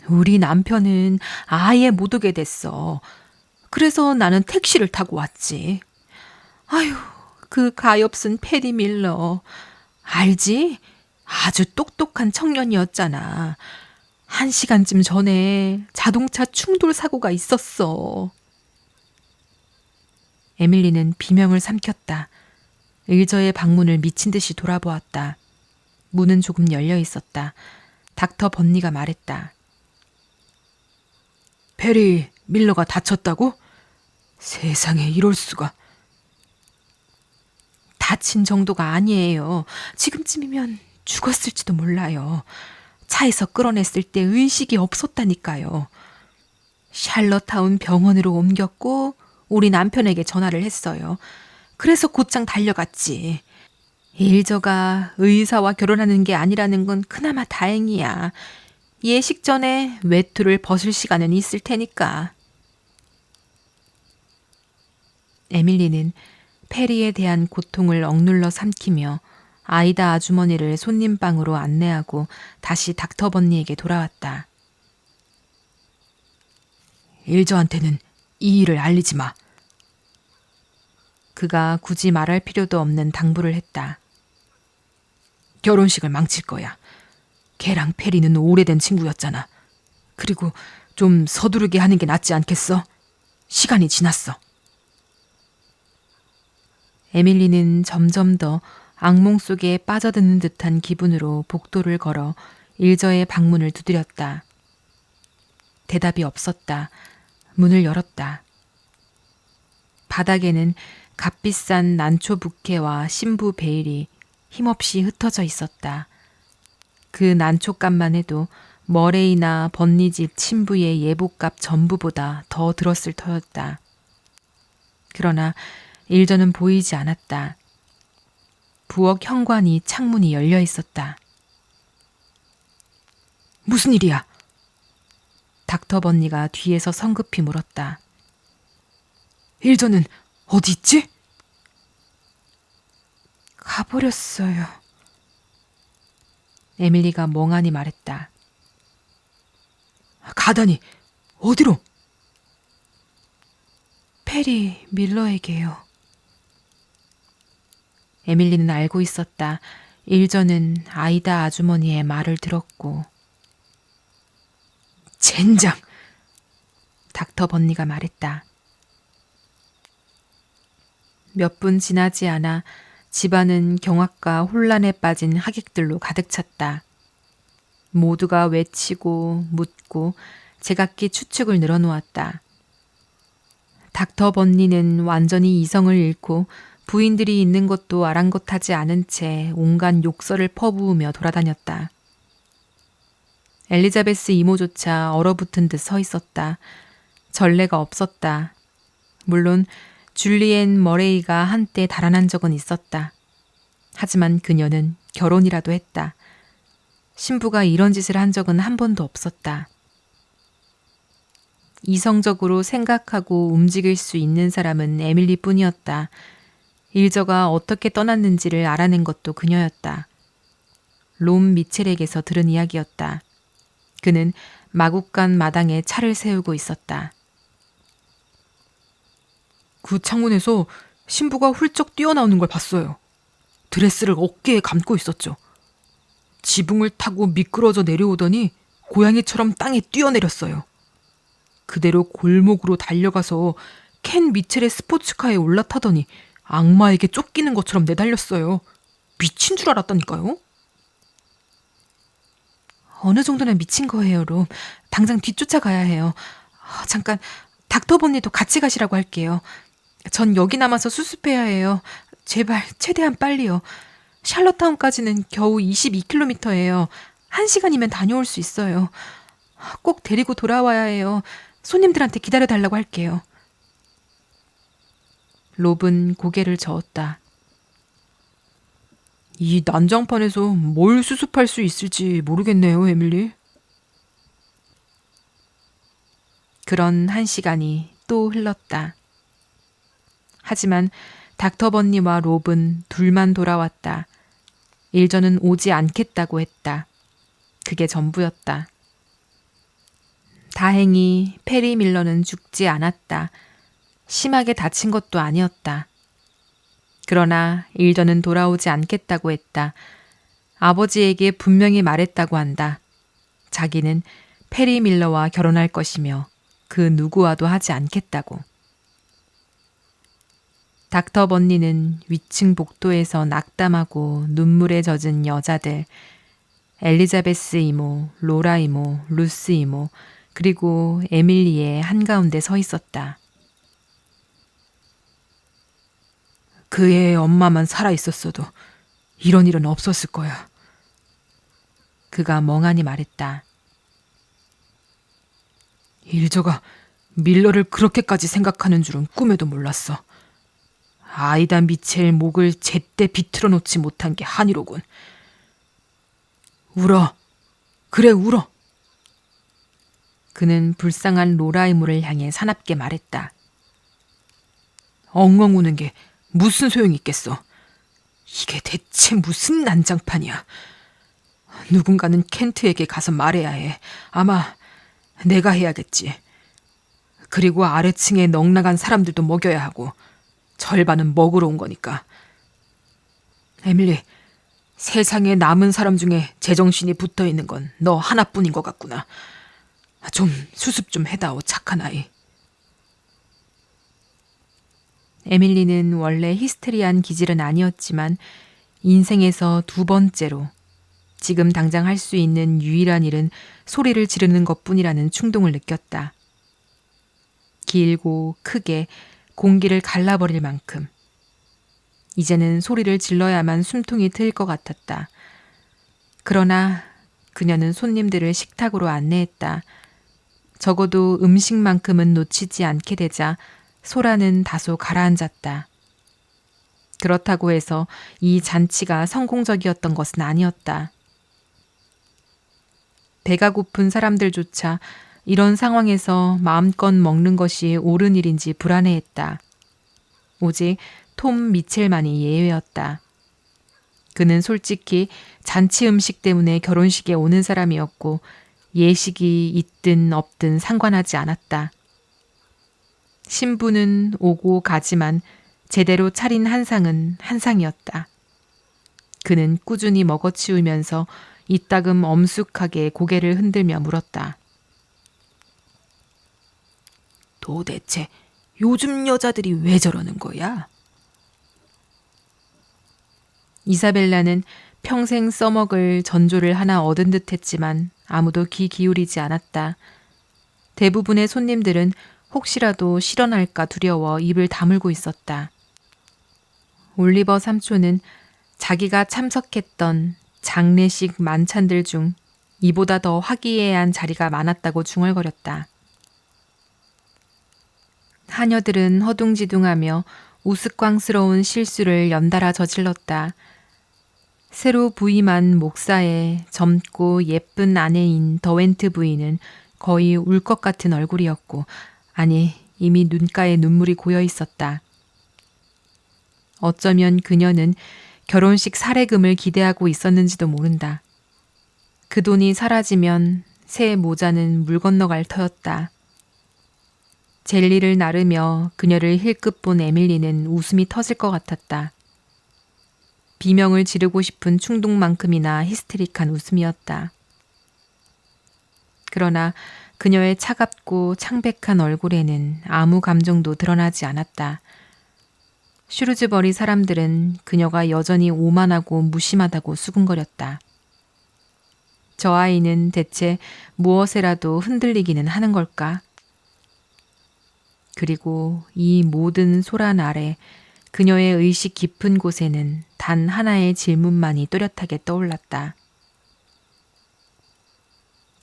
우리 남편은 아예 못 오게 됐어. 그래서 나는 택시를 타고 왔지. 아휴, 그 가엾은 페리 밀러. 알지? 아주 똑똑한 청년이었잖아. 1시간쯤 전에 자동차 충돌 사고가 있었어. 에밀리는 비명을 삼켰다. 일저의 방문을 미친 듯이 돌아보았다. 문은 조금 열려 있었다. 닥터 번니가 말했다. 페리 밀러가 다쳤다고? 세상에 이럴 수가. 다친 정도가 아니에요. 지금쯤이면 죽었을지도 몰라요. 차에서 끌어냈을 때 의식이 없었다니까요. 샬럿타운 병원으로 옮겼고 우리 남편에게 전화를 했어요. 그래서 곧장 달려갔지. 일저가 의사와 결혼하는 게 아니라는 건 그나마 다행이야. 예식 전에 외투를 벗을 시간은 있을 테니까. 에밀리는 페리에 대한 고통을 억눌러 삼키며 아이다 아주머니를 손님방으로 안내하고 다시 닥터 번니에게 돌아왔다. 일저한테는 이 일을 알리지 마. 그가 굳이 말할 필요도 없는 당부를 했다. 결혼식을 망칠 거야. 걔랑 페리는 오래된 친구였잖아. 그리고 좀 서두르게 하는 게 낫지 않겠어? 시간이 지났어. 에밀리는 점점 더 악몽 속에 빠져드는 듯한 기분으로 복도를 걸어 일저의 방문을 두드렸다. 대답이 없었다. 문을 열었다. 바닥에는 값비싼 난초 부케와 신부 베일이 힘없이 흩어져 있었다. 그 난초값만 해도 머레이나 번니집 친부의 예복값 전부보다 더 들었을 터였다. 그러나 일저는 보이지 않았다. 부엌 현관이 창문이 열려 있었다. 무슨 일이야? 닥터 번니가 뒤에서 성급히 물었다. 일저는 어디 있지? 가버렸어요. 에밀리가 멍하니 말했다. 가다니 어디로? 페리 밀러에게요. 에밀리는 알고 있었다. 일저는 아이다 아주머니의 말을 들었고. 젠장! 닥터 번니가 말했다. 몇 분 지나지 않아 집안은 경악과 혼란에 빠진 하객들로 가득 찼다. 모두가 외치고 묻고 제각기 추측을 늘어놓았다. 닥터 번니는 완전히 이성을 잃고 부인들이 있는 것도 아랑곳하지 않은 채 온갖 욕설을 퍼부으며 돌아다녔다. 엘리자베스 이모조차 얼어붙은 듯 서 있었다. 전례가 없었다. 물론 줄리엔 머레이가 한때 달아난 적은 있었다. 하지만 그녀는 결혼이라도 했다. 신부가 이런 짓을 한 적은 한 번도 없었다. 이성적으로 생각하고 움직일 수 있는 사람은 에밀리뿐이었다. 일저가 어떻게 떠났는지를 알아낸 것도 그녀였다. 롬 미첼에게서 들은 이야기였다. 그는 마국간 마당에 차를 세우고 있었다. 그 창문에서 신부가 훌쩍 뛰어나오는 걸 봤어요. 드레스를 어깨에 감고 있었죠. 지붕을 타고 미끄러져 내려오더니 고양이처럼 땅에 뛰어내렸어요. 그대로 골목으로 달려가서 켄 미첼의 스포츠카에 올라타더니 악마에게 쫓기는 것처럼 내달렸어요. 미친 줄 알았다니까요. 어느 정도는 미친 거예요, 롬. 당장 뒤쫓아가야 해요. 잠깐, 닥터 번니도 같이 가시라고 할게요. 전 여기 남아서 수습해야 해요. 제발, 최대한 빨리요. 샬럿타운까지는 겨우 22km예요. 1시간이면 다녀올 수 있어요. 꼭 데리고 돌아와야 해요. 손님들한테 기다려달라고 할게요. 롭은 고개를 저었다. 이 난장판에서 뭘 수습할 수 있을지 모르겠네요, 에밀리. 그런 1시간이 또 흘렀다. 하지만 닥터 번니와 롭은 둘만 돌아왔다. 일전은 오지 않겠다고 했다. 그게 전부였다. 다행히 페리 밀러는 죽지 않았다. 심하게 다친 것도 아니었다. 그러나 일전은 돌아오지 않겠다고 했다. 아버지에게 분명히 말했다고 한다. 자기는 페리 밀러와 결혼할 것이며 그 누구와도 하지 않겠다고. 닥터 번니는 위층 복도에서 낙담하고 눈물에 젖은 여자들, 엘리자베스 이모, 로라 이모, 루스 이모, 그리고 에밀리의 한가운데 서 있었다. 그의 엄마만 살아있었어도 이런 일은 없었을 거야. 그가 멍하니 말했다. 일저가 밀러를 그렇게까지 생각하는 줄은 꿈에도 몰랐어. 아이다 미첼 목을 제때 비틀어 놓지 못한 게 한이로군. 울어. 그래, 울어. 그는 불쌍한 로라 이모를 향해 사납게 말했다. 엉엉 우는 게 무슨 소용이 있겠어. 이게 대체 무슨 난장판이야. 누군가는 켄트에게 가서 말해야 해. 아마 내가 해야겠지. 그리고 아래층에 넉나간 사람들도 먹여야 하고 절반은 먹으러 온 거니까. 에밀리, 세상에 남은 사람 중에 제정신이 붙어있는 건 너 하나뿐인 것 같구나. 좀 수습 좀 해다오, 착한 아이. 에밀리는 원래 히스테리한 기질은 아니었지만 인생에서 2번째로 지금 당장 할 수 있는 유일한 일은 소리를 지르는 것뿐이라는 충동을 느꼈다. 길고 크게 공기를 갈라버릴 만큼. 이제는 소리를 질러야만 숨통이 트일 것 같았다. 그러나 그녀는 손님들을 식탁으로 안내했다. 적어도 음식만큼은 놓치지 않게 되자 소라는 다소 가라앉았다. 그렇다고 해서 이 잔치가 성공적이었던 것은 아니었다. 배가 고픈 사람들조차 이런 상황에서 마음껏 먹는 것이 옳은 일인지 불안해했다. 오직 톰 미첼만이 예외였다. 그는 솔직히 잔치 음식 때문에 결혼식에 오는 사람이었고 예식이 있든 없든 상관하지 않았다. 신부는 오고 가지만 제대로 차린 한상은 한상이었다. 그는 꾸준히 먹어치우면서 이따금 엄숙하게 고개를 흔들며 물었다. 도대체 요즘 여자들이 왜 저러는 거야? 이사벨라는 평생 써먹을 전조를 하나 얻은 듯 했지만 아무도 귀 기울이지 않았다. 대부분의 손님들은 혹시라도 실언할까 두려워 입을 다물고 있었다. 올리버 삼촌은 자기가 참석했던 장례식 만찬들 중 이보다 더 화기애애한 자리가 많았다고 중얼거렸다. 하녀들은 허둥지둥하며 우스꽝스러운 실수를 연달아 저질렀다. 새로 부임한 목사의 젊고 예쁜 아내인 더웬트 부인은 거의 울 것 같은 얼굴이었고, 아니, 이미 눈가에 눈물이 고여 있었다. 어쩌면 그녀는 결혼식 사례금을 기대하고 있었는지도 모른다. 그 돈이 사라지면 새 모자는 물 건너갈 터였다. 젤리를 나르며 그녀를 힐끗 본 에밀리는 웃음이 터질 것 같았다. 비명을 지르고 싶은 충동만큼이나 히스테릭한 웃음이었다. 그러나 그녀의 차갑고 창백한 얼굴에는 아무 감정도 드러나지 않았다. 슈루즈버리 사람들은 그녀가 여전히 오만하고 무심하다고 수군거렸다. 저 아이는 대체 무엇에라도 흔들리기는 하는 걸까? 그리고 이 모든 소란 아래 그녀의 의식 깊은 곳에는 단 하나의 질문만이 또렷하게 떠올랐다.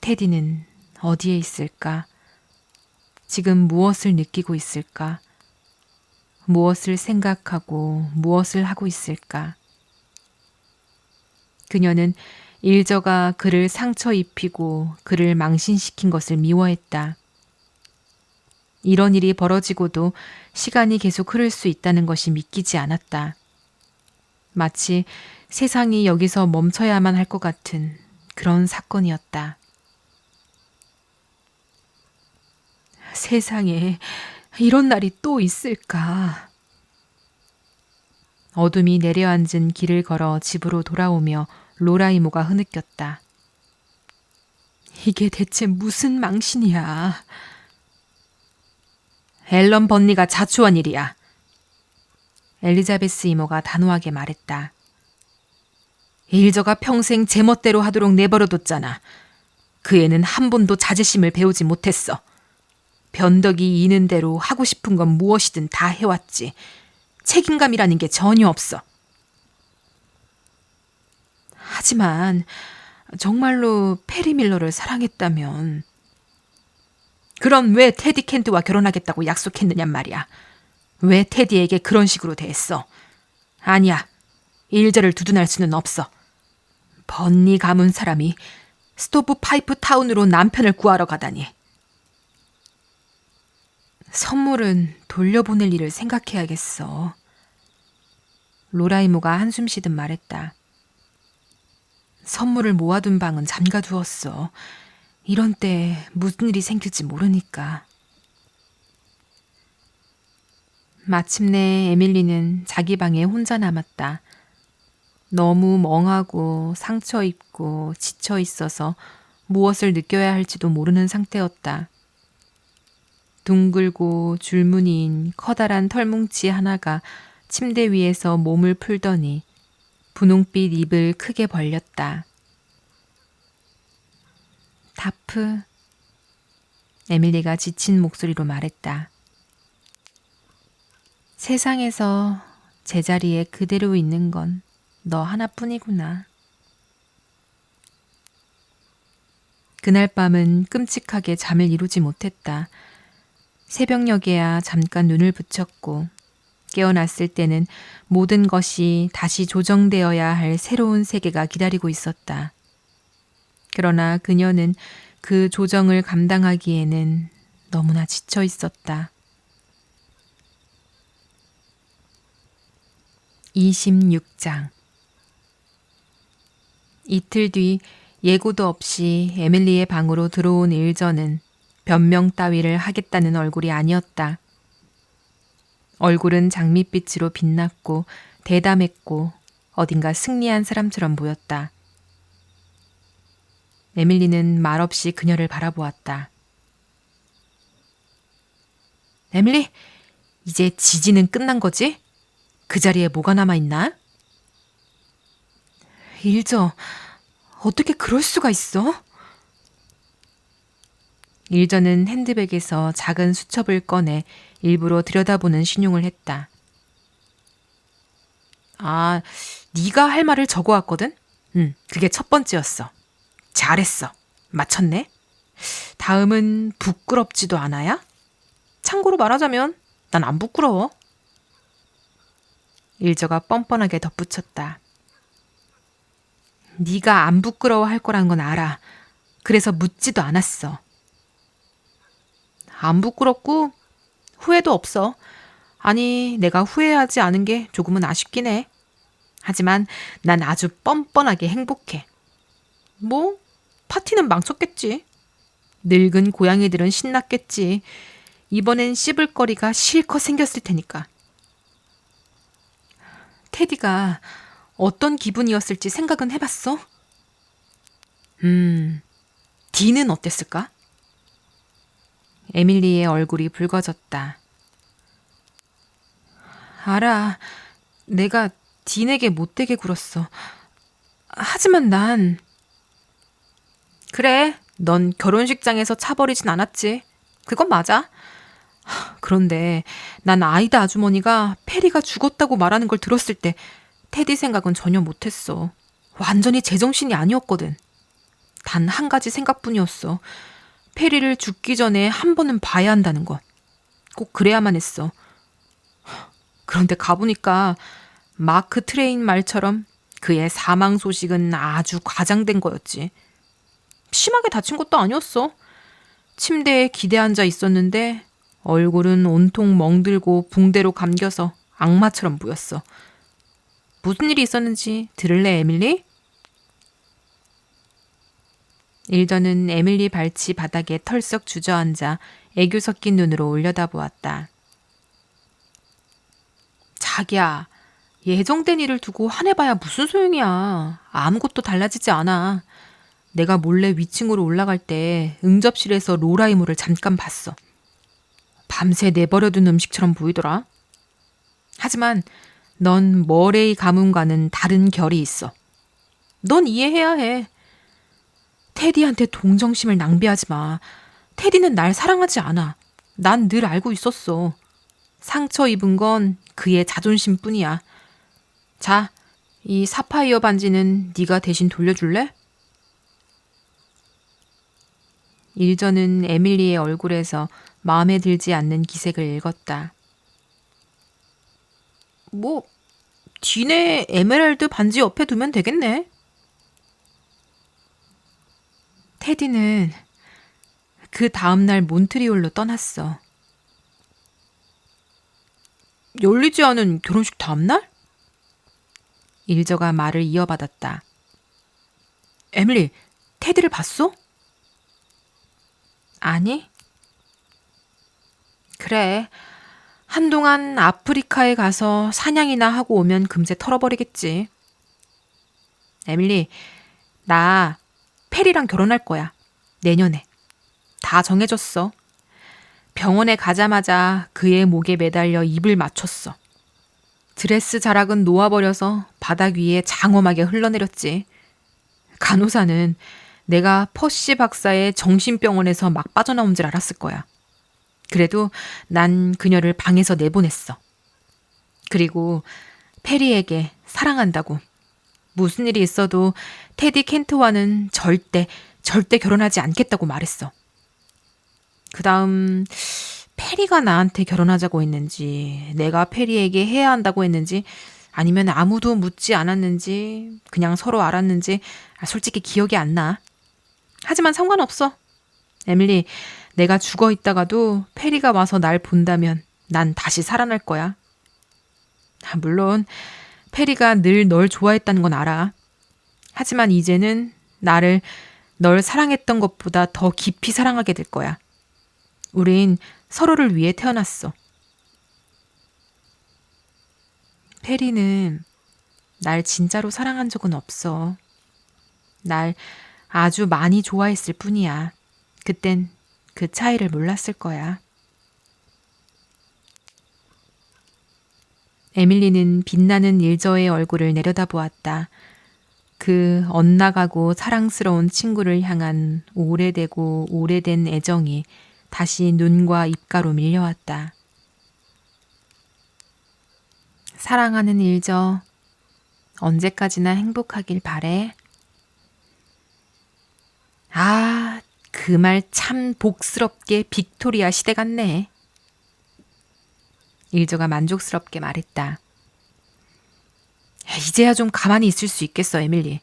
테디는 어디에 있을까? 지금 무엇을 느끼고 있을까? 무엇을 생각하고 무엇을 하고 있을까? 그녀는 일저가 그를 상처 입히고 그를 망신시킨 것을 미워했다. 이런 일이 벌어지고도 시간이 계속 흐를 수 있다는 것이 믿기지 않았다. 마치 세상이 여기서 멈춰야만 할 것 같은 그런 사건이었다. 세상에 이런 날이 또 있을까? 어둠이 내려앉은 길을 걸어 집으로 돌아오며 로라 이모가 흐느꼈다. 이게 대체 무슨 망신이야? 앨런 번니가 자초한 일이야. 엘리자베스 이모가 단호하게 말했다. 일저가 평생 제멋대로 하도록 내버려뒀잖아. 그 애는 한 번도 자제심을 배우지 못했어. 변덕이 이는 대로 하고 싶은 건 무엇이든 다 해왔지. 책임감이라는 게 전혀 없어. 하지만 정말로 페리 밀러를 사랑했다면 그럼 왜 테디 켄트와 결혼하겠다고 약속했느냔 말이야. 왜 테디에게 그런 식으로 대했어? 아니야. 일저를 두둔할 수는 없어. 번니 가문 사람이 스토브 파이프 타운으로 남편을 구하러 가다니. 선물은 돌려보낼 일을 생각해야겠어. 로라 이모가 한숨 쉬듯 말했다. 선물을 모아둔 방은 잠가두었어. 이런 때 무슨 일이 생길지 모르니까. 마침내 에밀리는 자기 방에 혼자 남았다. 너무 멍하고 상처 입고 지쳐 있어서 무엇을 느껴야 할지도 모르는 상태였다. 둥글고 줄무늬인 커다란 털뭉치 하나가 침대 위에서 몸을 풀더니 분홍빛 입을 크게 벌렸다. 다프, 에밀리가 지친 목소리로 말했다. 세상에서 제자리에 그대로 있는 건 너 하나뿐이구나. 그날 밤은 끔찍하게 잠을 이루지 못했다. 새벽녘에야 잠깐 눈을 붙였고 깨어났을 때는 모든 것이 다시 조정되어야 할 새로운 세계가 기다리고 있었다. 그러나 그녀는 그 조정을 감당하기에는 너무나 지쳐 있었다. 26장. 이틀 뒤 예고도 없이 에밀리의 방으로 들어온 일저는 변명 따위를 하겠다는 얼굴이 아니었다. 얼굴은 장밋빛으로 빛났고 대담했고 어딘가 승리한 사람처럼 보였다. 에밀리는 말없이 그녀를 바라보았다. 에밀리, 이제 지지는 끝난 거지? 그 자리에 뭐가 남아있나? 일저, 어떻게 그럴 수가 있어? 일저는 핸드백에서 작은 수첩을 꺼내 일부러 들여다보는 신용을 했다. 아, 네가 할 말을 적어왔거든? 그게 첫 번째였어. 잘했어. 맞췄네. 다음은 부끄럽지도 않아야? 참고로 말하자면 난 안 부끄러워. 일저가 뻔뻔하게 덧붙였다. 네가 안 부끄러워할 거란 건 알아. 그래서 묻지도 않았어. 안 부끄럽고 후회도 없어. 아니, 내가 후회하지 않은 게 조금은 아쉽긴 해. 하지만 난 아주 뻔뻔하게 행복해. 뭐, 파티는 망쳤겠지. 늙은 고양이들은 신났겠지. 이번엔 씹을 거리가 실컷 생겼을 테니까. 테디가 어떤 기분이었을지 생각은 해봤어? 디는 어땠을까? 에밀리의 얼굴이 붉어졌다. 알아. 내가 딘에게 못되게 굴었어. 하지만 난... 그래, 넌 결혼식장에서 차버리진 않았지. 그건 맞아. 그런데 난 아이다 아주머니가 페리가 죽었다고 말하는 걸 들었을 때 테디 생각은 전혀 못했어. 완전히 제정신이 아니었거든. 단 한 가지 생각뿐이었어. 페리를 죽기 전에 한 번은 봐야 한다는 것. 꼭 그래야만 했어. 그런데 가보니까 마크 트레인 말처럼 그의 사망 소식은 아주 과장된 거였지. 심하게 다친 것도 아니었어. 침대에 기대 앉아 있었는데 얼굴은 온통 멍들고 붕대로 감겨서 악마처럼 보였어. 무슨 일이 있었는지 들을래, 에밀리? 일더는 에밀리 발치 바닥에 털썩 주저앉아 애교 섞인 눈으로 올려다보았다. 자기야, 예정된 일을 두고 화내봐야 무슨 소용이야. 아무것도 달라지지 않아. 내가 몰래 위층으로 올라갈 때 응접실에서 로라 이모를 잠깐 봤어. 밤새 내버려둔 음식처럼 보이더라. 하지만 넌 머레이 가문과는 다른 결이 있어. 넌 이해해야 해. 테디한테 동정심을 낭비하지 마. 테디는 날 사랑하지 않아. 난 늘 알고 있었어. 상처 입은 건 그의 자존심뿐이야. 자, 이 사파이어 반지는 네가 대신 돌려줄래? 일전은 에밀리의 얼굴에서 마음에 들지 않는 기색을 읽었다. 뭐, 딘의 에메랄드 반지 옆에 두면 되겠네. 테디는 그 다음날 몬트리올로 떠났어. 열리지 않은 결혼식 다음날? 일저가 말을 이어받았다. 에밀리, 테디를 봤어? 아니. 그래. 한동안 아프리카에 가서 사냥이나 하고 오면 금세 털어버리겠지. 에밀리, 나 페리랑 결혼할 거야. 내년에. 다 정해졌어. 병원에 가자마자 그의 목에 매달려 입을 맞췄어. 드레스 자락은 놓아버려서 바닥 위에 장엄하게 흘러내렸지. 간호사는 내가 퍼시 박사의 정신병원에서 막 빠져나온 줄 알았을 거야. 그래도 난 그녀를 방에서 내보냈어. 그리고 페리에게 사랑한다고. 무슨 일이 있어도 테디 켄트와는 절대 결혼하지 않겠다고 말했어. 그 다음 페리가 나한테 결혼하자고 했는지, 내가 페리에게 해야 한다고 했는지, 아니면 아무도 묻지 않았는지, 그냥 서로 알았는지 솔직히 기억이 안 나. 하지만 상관없어. 에밀리, 내가 죽어 있다가도 페리가 와서 날 본다면 난 다시 살아날 거야. 물론 페리가 늘 널 좋아했다는 건 알아. 하지만 이제는 나를 널 사랑했던 것보다 더 깊이 사랑하게 될 거야. 우린 서로를 위해 태어났어. 페리는 날 진짜로 사랑한 적은 없어. 날 아주 많이 좋아했을 뿐이야. 그땐 그 차이를 몰랐을 거야. 에밀리는 빛나는 일저의 얼굴을 내려다보았다. 그 엇나가고 사랑스러운 친구를 향한 오래되고 오래된 애정이 다시 눈과 입가로 밀려왔다. 사랑하는 일저, 언제까지나 행복하길 바래. 아, 그 말 참 복스럽게 빅토리아 시대 같네. 일저가 만족스럽게 말했다. 이제야 좀 가만히 있을 수 있겠어, 에밀리.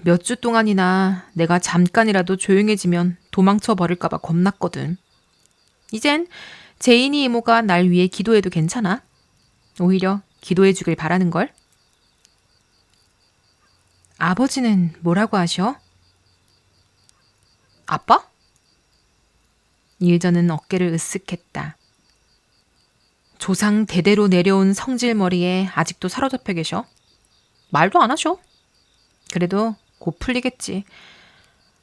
몇 주 동안이나 내가 잠깐이라도 조용해지면 도망쳐 버릴까봐 겁났거든. 이젠 제이니 이모가 날 위해 기도해도 괜찮아. 오히려 기도해주길 바라는걸. 아버지는 뭐라고 하셔? 아빠? 일저는 어깨를 으쓱했다. 조상 대대로 내려온 성질머리에 아직도 사로잡혀 계셔? 말도 안 하셔. 그래도 곧 풀리겠지.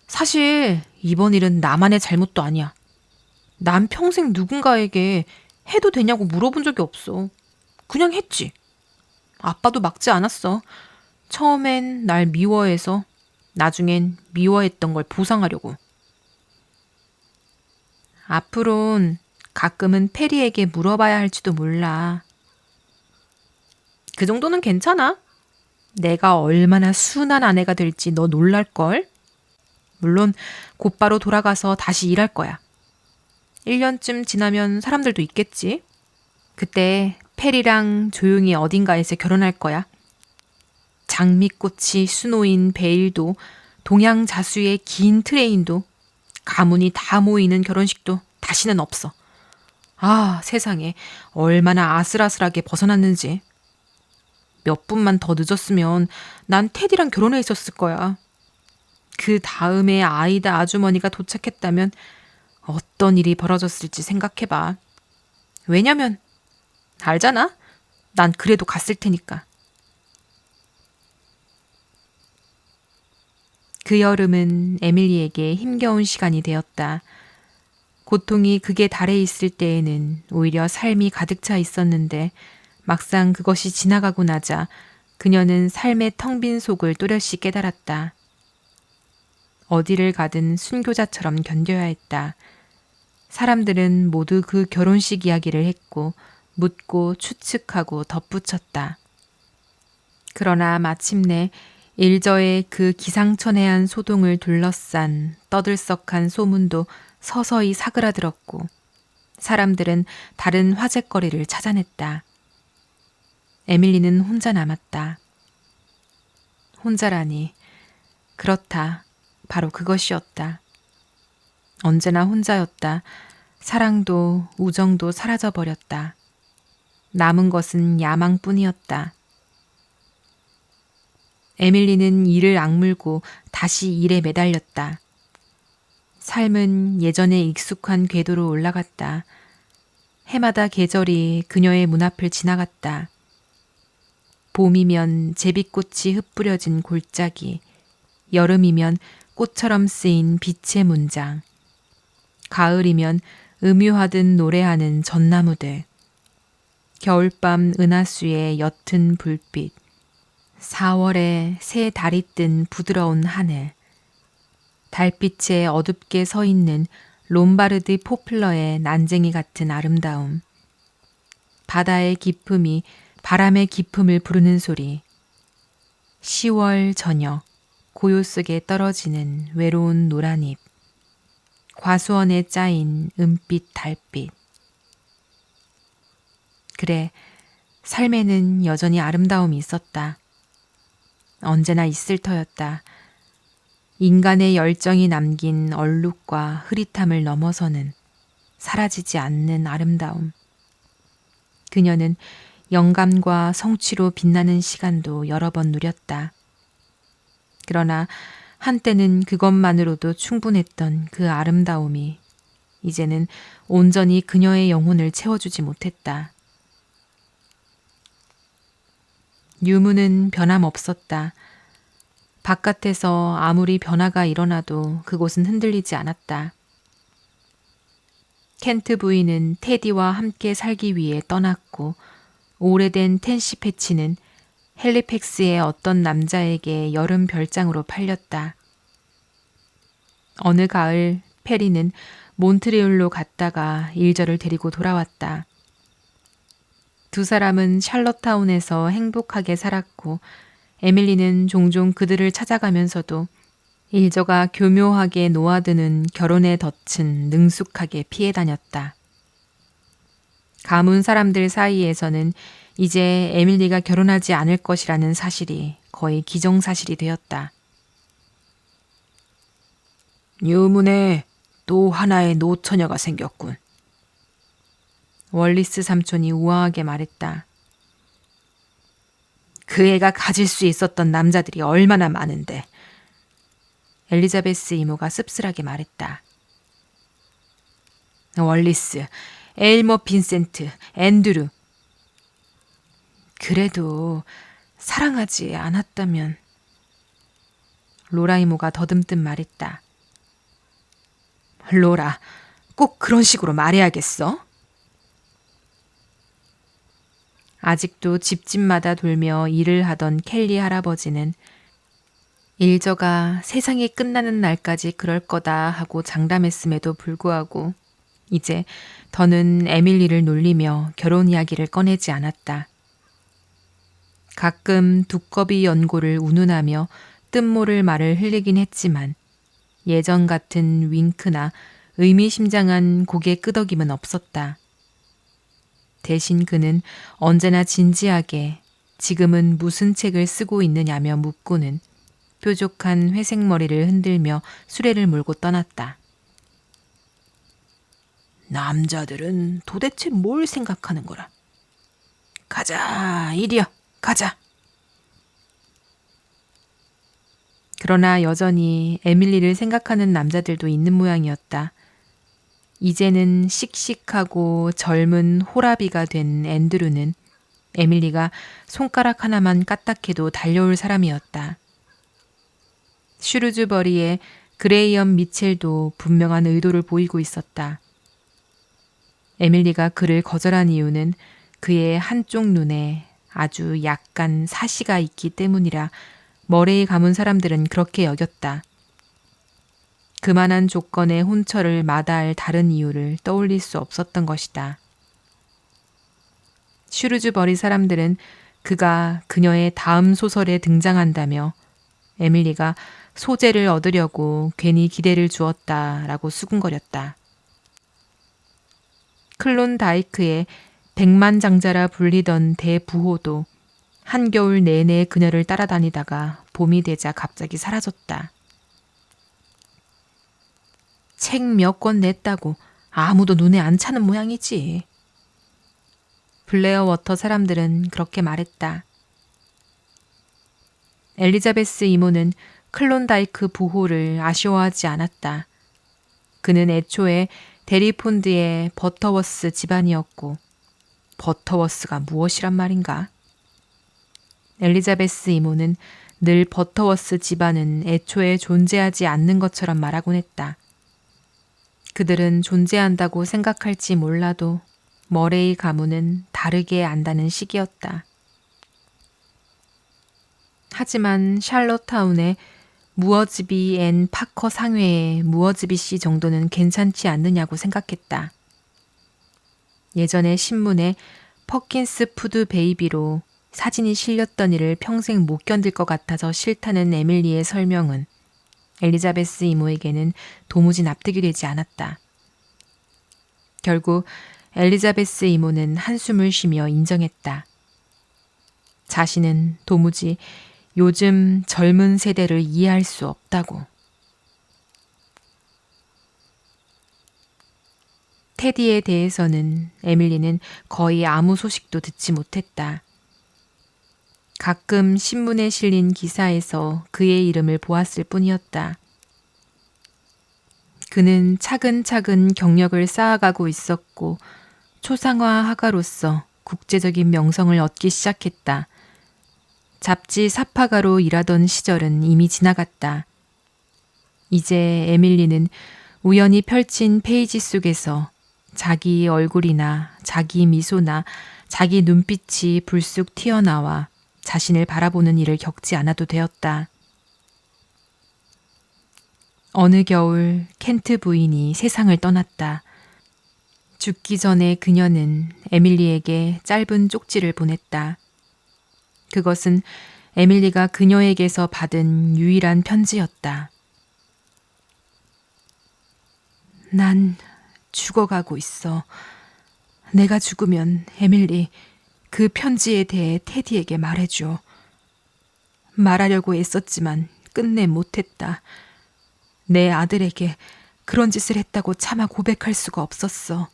사실 이번 일은 나만의 잘못도 아니야. 난 평생 누군가에게 해도 되냐고 물어본 적이 없어. 그냥 했지. 아빠도 막지 않았어. 처음엔 날 미워해서 나중엔 미워했던 걸 보상하려고. 앞으론 가끔은 페리에게 물어봐야 할지도 몰라. 그 정도는 괜찮아. 내가 얼마나 순한 아내가 될지 너 놀랄걸? 물론 곧바로 돌아가서 다시 일할 거야. 1년쯤 지나면 사람들도 있겠지. 그때 페리랑 조용히 어딘가에서 결혼할 거야. 장미꽃이 수놓인 베일도, 동양 자수의 긴 트레인도, 가문이 다 모이는 결혼식도 다시는 없어. 아, 세상에 얼마나 아슬아슬하게 벗어났는지. 몇 분만 더 늦었으면 난 테디랑 결혼해 있었을 거야. 그 다음에 아이다 아주머니가 도착했다면 어떤 일이 벌어졌을지 생각해봐. 왜냐면 알잖아? 난 그래도 갔을 테니까. 그 여름은 에밀리에게 힘겨운 시간이 되었다. 고통이 극에 달해 있을 때에는 오히려 삶이 가득 차 있었는데 막상 그것이 지나가고 나자 그녀는 삶의 텅 빈 속을 또렷이 깨달았다. 어디를 가든 순교자처럼 견뎌야 했다. 사람들은 모두 그 결혼식 이야기를 했고 묻고 추측하고 덧붙였다. 그러나 마침내 일저의 그 기상천외한 소동을 둘러싼 떠들썩한 소문도 서서히 사그라들었고 사람들은 다른 화제거리를 찾아냈다. 에밀리는 혼자 남았다. 혼자라니, 그렇다. 바로 그것이었다. 언제나 혼자였다. 사랑도 우정도 사라져버렸다. 남은 것은 야망뿐이었다. 에밀리는 이를 악물고 다시 일에 매달렸다. 삶은 예전에 익숙한 궤도로 올라갔다. 해마다 계절이 그녀의 문 앞을 지나갔다. 봄이면 제비꽃이 흩뿌려진 골짜기, 여름이면 꽃처럼 쓰인 빛의 문장, 가을이면 음유하듯 노래하는 전나무들, 겨울밤 은하수의 옅은 불빛, 4월에 새 달이 뜬 부드러운 하늘, 달빛에 어둡게 서 있는 롬바르드 포플러의 난쟁이 같은 아름다움, 바다의 깊음이 바람의 깊음을 부르는 소리, 10월 저녁, 고요 속에 떨어지는 외로운 노란잎, 과수원에 짜인 은빛 달빛. 그래, 삶에는 여전히 아름다움이 있었다. 언제나 있을 터였다. 인간의 열정이 남긴 얼룩과 흐릿함을 넘어서는 사라지지 않는 아름다움. 그녀는 영감과 성취로 빛나는 시간도 여러 번 누렸다. 그러나 한때는 그것만으로도 충분했던 그 아름다움이 이제는 온전히 그녀의 영혼을 채워주지 못했다. 유무는 변함없었다. 바깥에서 아무리 변화가 일어나도 그곳은 흔들리지 않았다. 켄트 부인은 테디와 함께 살기 위해 떠났고 오래된 텐시 패치는 헬리팩스의 어떤 남자에게 여름 별장으로 팔렸다. 어느 가을 페리는 몬트리올로 갔다가 일저를 데리고 돌아왔다. 두 사람은 샬럿타운에서 행복하게 살았고 에밀리는 종종 그들을 찾아가면서도 일저가 교묘하게 놓아드는 결혼의 덫은 능숙하게 피해 다녔다. 가문 사람들 사이에서는 이제 에밀리가 결혼하지 않을 것이라는 사실이 거의 기정사실이 되었다. 유문에 또 하나의 노처녀가 생겼군. 월리스 삼촌이 우아하게 말했다. 그 애가 가질 수 있었던 남자들이 얼마나 많은데. 엘리자베스 이모가 씁쓸하게 말했다. 월리스, 엘머 빈센트, 앤드루. 그래도 사랑하지 않았다면. 로라 이모가 더듬듯 말했다. 로라, 꼭 그런 식으로 말해야겠어? 아직도 집집마다 돌며 일을 하던 켈리 할아버지는 일저가 세상이 끝나는 날까지 그럴 거다 하고 장담했음에도 불구하고 이제 더는 에밀리를 놀리며 결혼 이야기를 꺼내지 않았다. 가끔 두꺼비 연고를 운운하며 뜻모를 말을 흘리긴 했지만 예전 같은 윙크나 의미심장한 고개 끄덕임은 없었다. 대신 그는 언제나 진지하게 지금은 무슨 책을 쓰고 있느냐며 묻고는 뾰족한 회색 머리를 흔들며 수레를 몰고 떠났다. 남자들은 도대체 뭘 생각하는 거라. 가자, 이리여, 가자. 그러나 여전히 에밀리를 생각하는 남자들도 있는 모양이었다. 이제는 씩씩하고 젊은 호라비가 된 앤드루는 에밀리가 손가락 하나만 까딱해도 달려올 사람이었다. 슈루즈버리의 그레이엄 미첼도 분명한 의도를 보이고 있었다. 에밀리가 그를 거절한 이유는 그의 한쪽 눈에 아주 약간 사시가 있기 때문이라 머레이 가문 사람들은 그렇게 여겼다. 그만한 조건의 혼처를 마다할 다른 이유를 떠올릴 수 없었던 것이다. 슈루즈버리 사람들은 그가 그녀의 다음 소설에 등장한다며 에밀리가 소재를 얻으려고 괜히 기대를 주었다라고 수군거렸다. 클론다이크의 백만장자라 불리던 대부호도 한겨울 내내 그녀를 따라다니다가 봄이 되자 갑자기 사라졌다. 책 몇 권 냈다고 아무도 눈에 안 차는 모양이지. 블레어 워터 사람들은 그렇게 말했다. 엘리자베스 이모는 클론다이크 부호를 아쉬워하지 않았다. 그는 애초에 데리폰드의 버터워스 집안이었고 버터워스가 무엇이란 말인가? 엘리자베스 이모는 늘 버터워스 집안은 애초에 존재하지 않는 것처럼 말하곤 했다. 그들은 존재한다고 생각할지 몰라도 머레이 가문은 다르게 안다는 식이었다. 하지만 샬롯타운의 무어즈비 앤 파커 상회의 무어즈비 씨 정도는 괜찮지 않느냐고 생각했다. 예전에 신문에 퍼킨스 푸드 베이비로 사진이 실렸던 일을 평생 못 견딜 것 같아서 싫다는 에밀리의 설명은 엘리자베스 이모에게는 도무지 납득이 되지 않았다. 결국 엘리자베스 이모는 한숨을 쉬며 인정했다. 자신은 도무지 요즘 젊은 세대를 이해할 수 없다고. 테디에 대해서는 에밀리는 거의 아무 소식도 듣지 못했다. 가끔 신문에 실린 기사에서 그의 이름을 보았을 뿐이었다. 그는 차근차근 경력을 쌓아가고 있었고 초상화 화가로서 국제적인 명성을 얻기 시작했다. 잡지 사파가로 일하던 시절은 이미 지나갔다. 이제 에밀리는 우연히 펼친 페이지 속에서 자기 얼굴이나 자기 미소나 자기 눈빛이 불쑥 튀어나와 자신을 바라보는 일을 겪지 않아도 되었다. 어느 겨울 켄트 부인이 세상을 떠났다. 죽기 전에 그녀는 에밀리에게 짧은 쪽지를 보냈다. 그것은 에밀리가 그녀에게서 받은 유일한 편지였다. 난 죽어가고 있어. 내가 죽으면 에밀리, 그 편지에 대해 테디에게 말해줘. 말하려고 애썼지만 끝내 못했다. 내 아들에게 그런 짓을 했다고 차마 고백할 수가 없었어.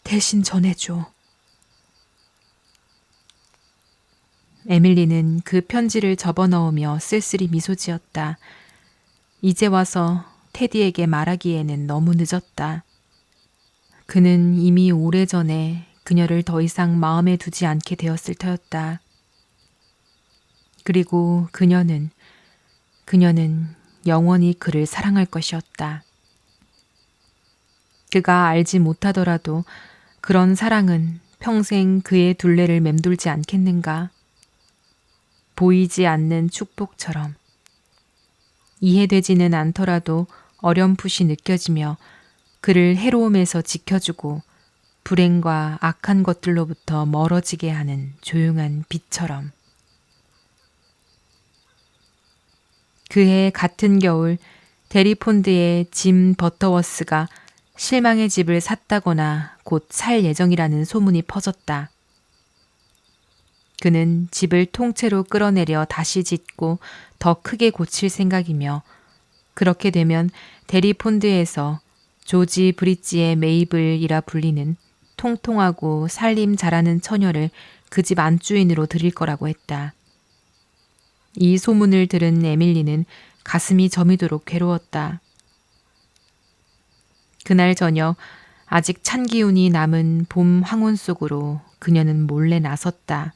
대신 전해줘. 에밀리는 그 편지를 접어넣으며 쓸쓸히 미소 지었다. 이제 와서 테디에게 말하기에는 너무 늦었다. 그는 이미 오래전에 그녀를 더 이상 마음에 두지 않게 되었을 터였다. 그리고 그녀는 영원히 그를 사랑할 것이었다. 그가 알지 못하더라도 그런 사랑은 평생 그의 둘레를 맴돌지 않겠는가? 보이지 않는 축복처럼. 이해되지는 않더라도 어렴풋이 느껴지며 그를 해로움에서 지켜주고 불행과 악한 것들로부터 멀어지게 하는 조용한 빛처럼. 그해 같은 겨울 데리폰드의 짐 버터워스가 실망의 집을 샀다거나 곧 살 예정이라는 소문이 퍼졌다. 그는 집을 통째로 끌어내려 다시 짓고 더 크게 고칠 생각이며 그렇게 되면 데리폰드에서 조지 브릿지의 메이블이라 불리는 통통하고 살림 잘하는 처녀를 그 집 안주인으로 들일 거라고 했다. 이 소문을 들은 에밀리는 가슴이 저미도록 괴로웠다. 그날 저녁 아직 찬 기운이 남은 봄 황혼 속으로 그녀는 몰래 나섰다.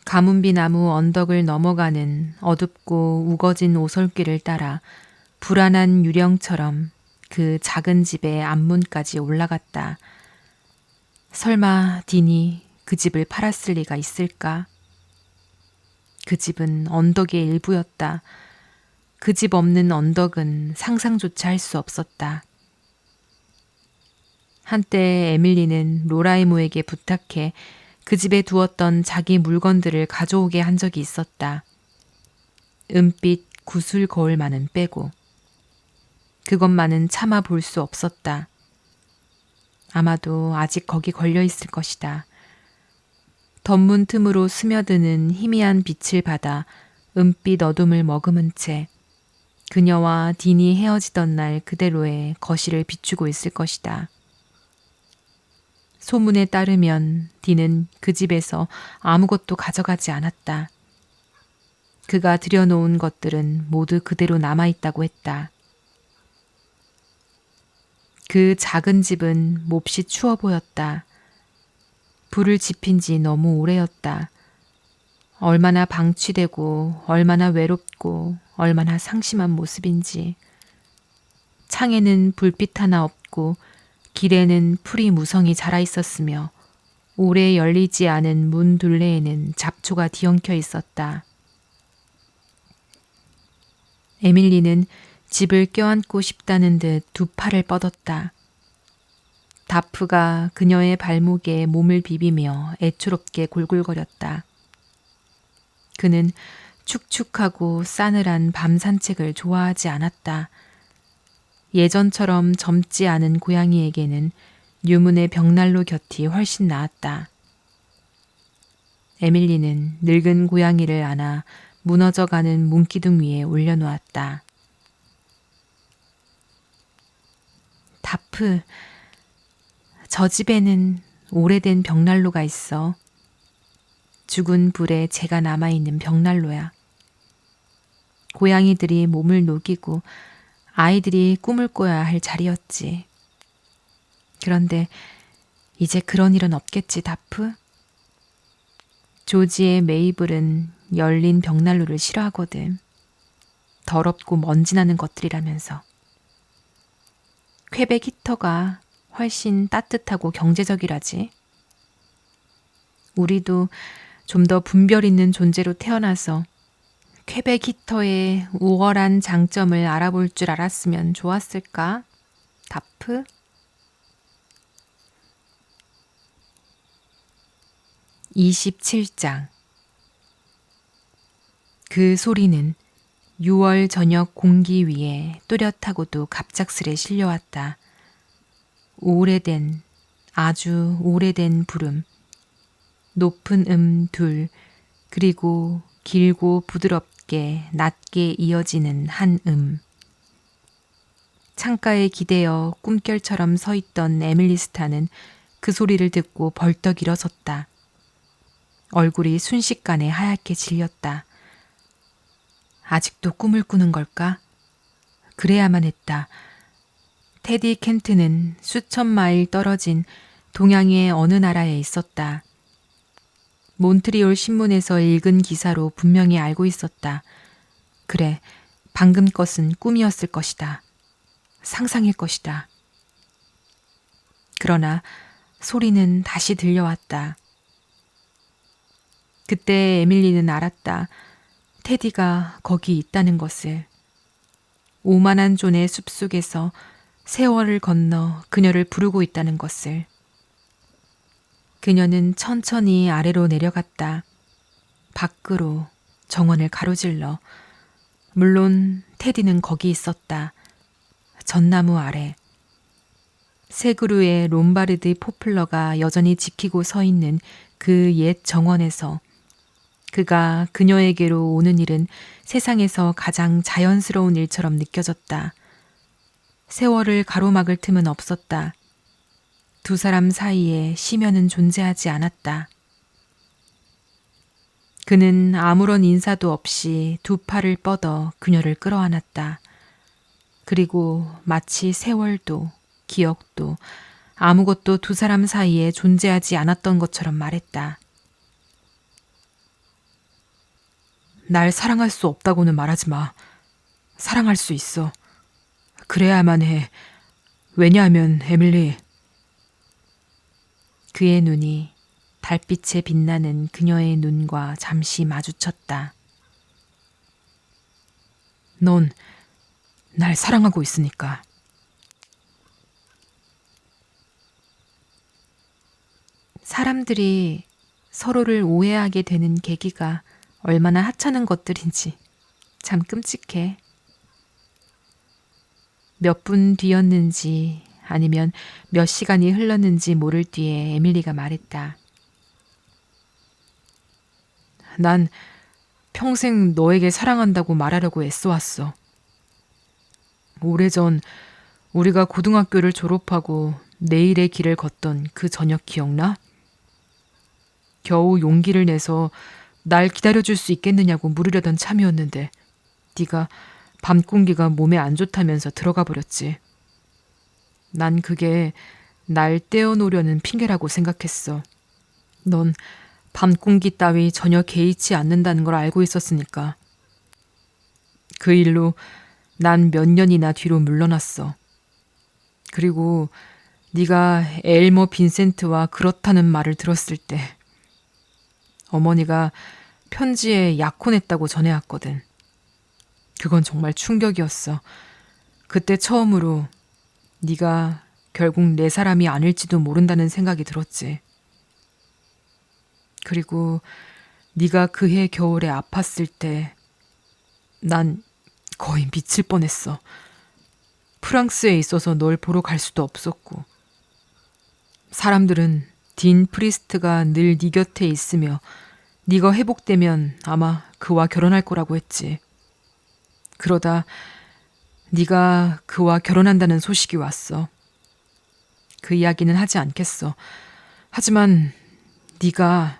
가문비 나무 언덕을 넘어가는 어둡고 우거진 오솔길을 따라 불안한 유령처럼 그 작은 집의 앞문까지 올라갔다. 설마 딘이 그 집을 팔았을 리가 있을까? 그 집은 언덕의 일부였다. 그 집 없는 언덕은 상상조차 할 수 없었다. 한때 에밀리는 로라이모에게 부탁해 그 집에 두었던 자기 물건들을 가져오게 한 적이 있었다. 은빛 구슬 거울만은 빼고. 그것만은 참아 볼 수 없었다. 아마도 아직 거기 걸려 있을 것이다. 덧문 틈으로 스며드는 희미한 빛을 받아 은빛 어둠을 머금은 채 그녀와 딘이 헤어지던 날 그대로의 거실을 비추고 있을 것이다. 소문에 따르면 딘은 그 집에서 아무것도 가져가지 않았다. 그가 들여놓은 것들은 모두 그대로 남아있다고 했다. 그 작은 집은 몹시 추워 보였다. 불을 지핀 지 너무 오래였다. 얼마나 방치되고 얼마나 외롭고 얼마나 상심한 모습인지. 창에는 불빛 하나 없고 길에는 풀이 무성히 자라 있었으며 오래 열리지 않은 문 둘레에는 잡초가 뒤엉켜 있었다. 에밀리는 집을 껴안고 싶다는 듯 두 팔을 뻗었다. 다프가 그녀의 발목에 몸을 비비며 애초롭게 골골거렸다. 그는 축축하고 싸늘한 밤 산책을 좋아하지 않았다. 예전처럼 젊지 않은 고양이에게는 유문의 벽난로 곁이 훨씬 나았다. 에밀리는 늙은 고양이를 안아 무너져가는 문기둥 위에 올려놓았다. 다프, 저 집에는 오래된 벽난로가 있어. 죽은 불에 재가 남아있는 벽난로야. 고양이들이 몸을 녹이고 아이들이 꿈을 꿔야 할 자리였지. 그런데 이제 그런 일은 없겠지, 다프? 조지의 메이블은 열린 벽난로를 싫어하거든. 더럽고 먼지나는 것들이라면서. 퀘벡 히터가 훨씬 따뜻하고 경제적이라지. 우리도 좀 더 분별 있는 존재로 태어나서 퀘벡 히터의 우월한 장점을 알아볼 줄 알았으면 좋았을까? 다프? (27장) 그 소리는 6월 저녁 공기 위에 또렷하고도 갑작스레 실려왔다. 오래된, 아주 오래된 부름. 높은 둘, 그리고 길고 부드럽게 낮게 이어지는 한 창가에 기대어 꿈결처럼 서 있던 에밀리 스타는 그 소리를 듣고 벌떡 일어섰다. 얼굴이 순식간에 하얗게 질렸다. 아직도 꿈을 꾸는 걸까? 그래야만 했다. 테디 켄트는 수천 마일 떨어진 동양의 어느 나라에 있었다. 몬트리올 신문에서 읽은 기사로 분명히 알고 있었다. 그래, 방금 것은 꿈이었을 것이다. 상상일 것이다. 그러나 소리는 다시 들려왔다. 그때 에밀리는 알았다. 테디가 거기 있다는 것을. 오만한 존의 숲속에서 세월을 건너 그녀를 부르고 있다는 것을. 그녀는 천천히 아래로 내려갔다. 밖으로 정원을 가로질러. 물론 테디는 거기 있었다. 전나무 아래. 세 그루의 롬바르드 포플러가 여전히 지키고 서 있는 그 옛 정원에서 그가 그녀에게로 오는 일은 세상에서 가장 자연스러운 일처럼 느껴졌다. 세월을 가로막을 틈은 없었다. 두 사람 사이에 시면은 존재하지 않았다. 그는 아무런 인사도 없이 두 팔을 뻗어 그녀를 끌어안았다. 그리고 마치 세월도 기억도 아무것도 두 사람 사이에 존재하지 않았던 것처럼 말했다. 날 사랑할 수 없다고는 말하지 마. 사랑할 수 있어. 그래야만 해. 왜냐하면 에밀리. 그의 눈이 달빛에 빛나는 그녀의 눈과 잠시 마주쳤다. 넌 날 사랑하고 있으니까. 사람들이 서로를 오해하게 되는 계기가 얼마나 하찮은 것들인지 참 끔찍해. 몇 분 뒤였는지 아니면 몇 시간이 흘렀는지 모를 뒤에 에밀리가 말했다. 난 평생 너에게 사랑한다고 말하려고 애써왔어. 오래전 우리가 고등학교를 졸업하고 내일의 길을 걷던 그 저녁 기억나? 겨우 용기를 내서 날 기다려줄 수 있겠느냐고 물으려던 참이었는데 네가 밤 공기가 몸에 안 좋다면서 들어가 버렸지. 난 그게 날 떼어놓으려는 핑계라고 생각했어. 넌 밤 공기 따위 전혀 개의치 않는다는 걸 알고 있었으니까. 그 일로 난 몇 년이나 뒤로 물러났어. 그리고 네가 엘머 빈센트와 그렇다는 말을 들었을 때 어머니가 편지에 약혼했다고 전해왔거든. 그건 정말 충격이었어. 그때 처음으로 네가 결국 내 사람이 아닐지도 모른다는 생각이 들었지. 그리고 네가 그해 겨울에 아팠을 때 난 거의 미칠 뻔했어. 프랑스에 있어서 널 보러 갈 수도 없었고. 사람들은 딘 프리스트가 늘 네 곁에 있으며 네가 회복되면 아마 그와 결혼할 거라고 했지. 그러다 네가 그와 결혼한다는 소식이 왔어. 그 이야기는 하지 않겠어. 하지만 네가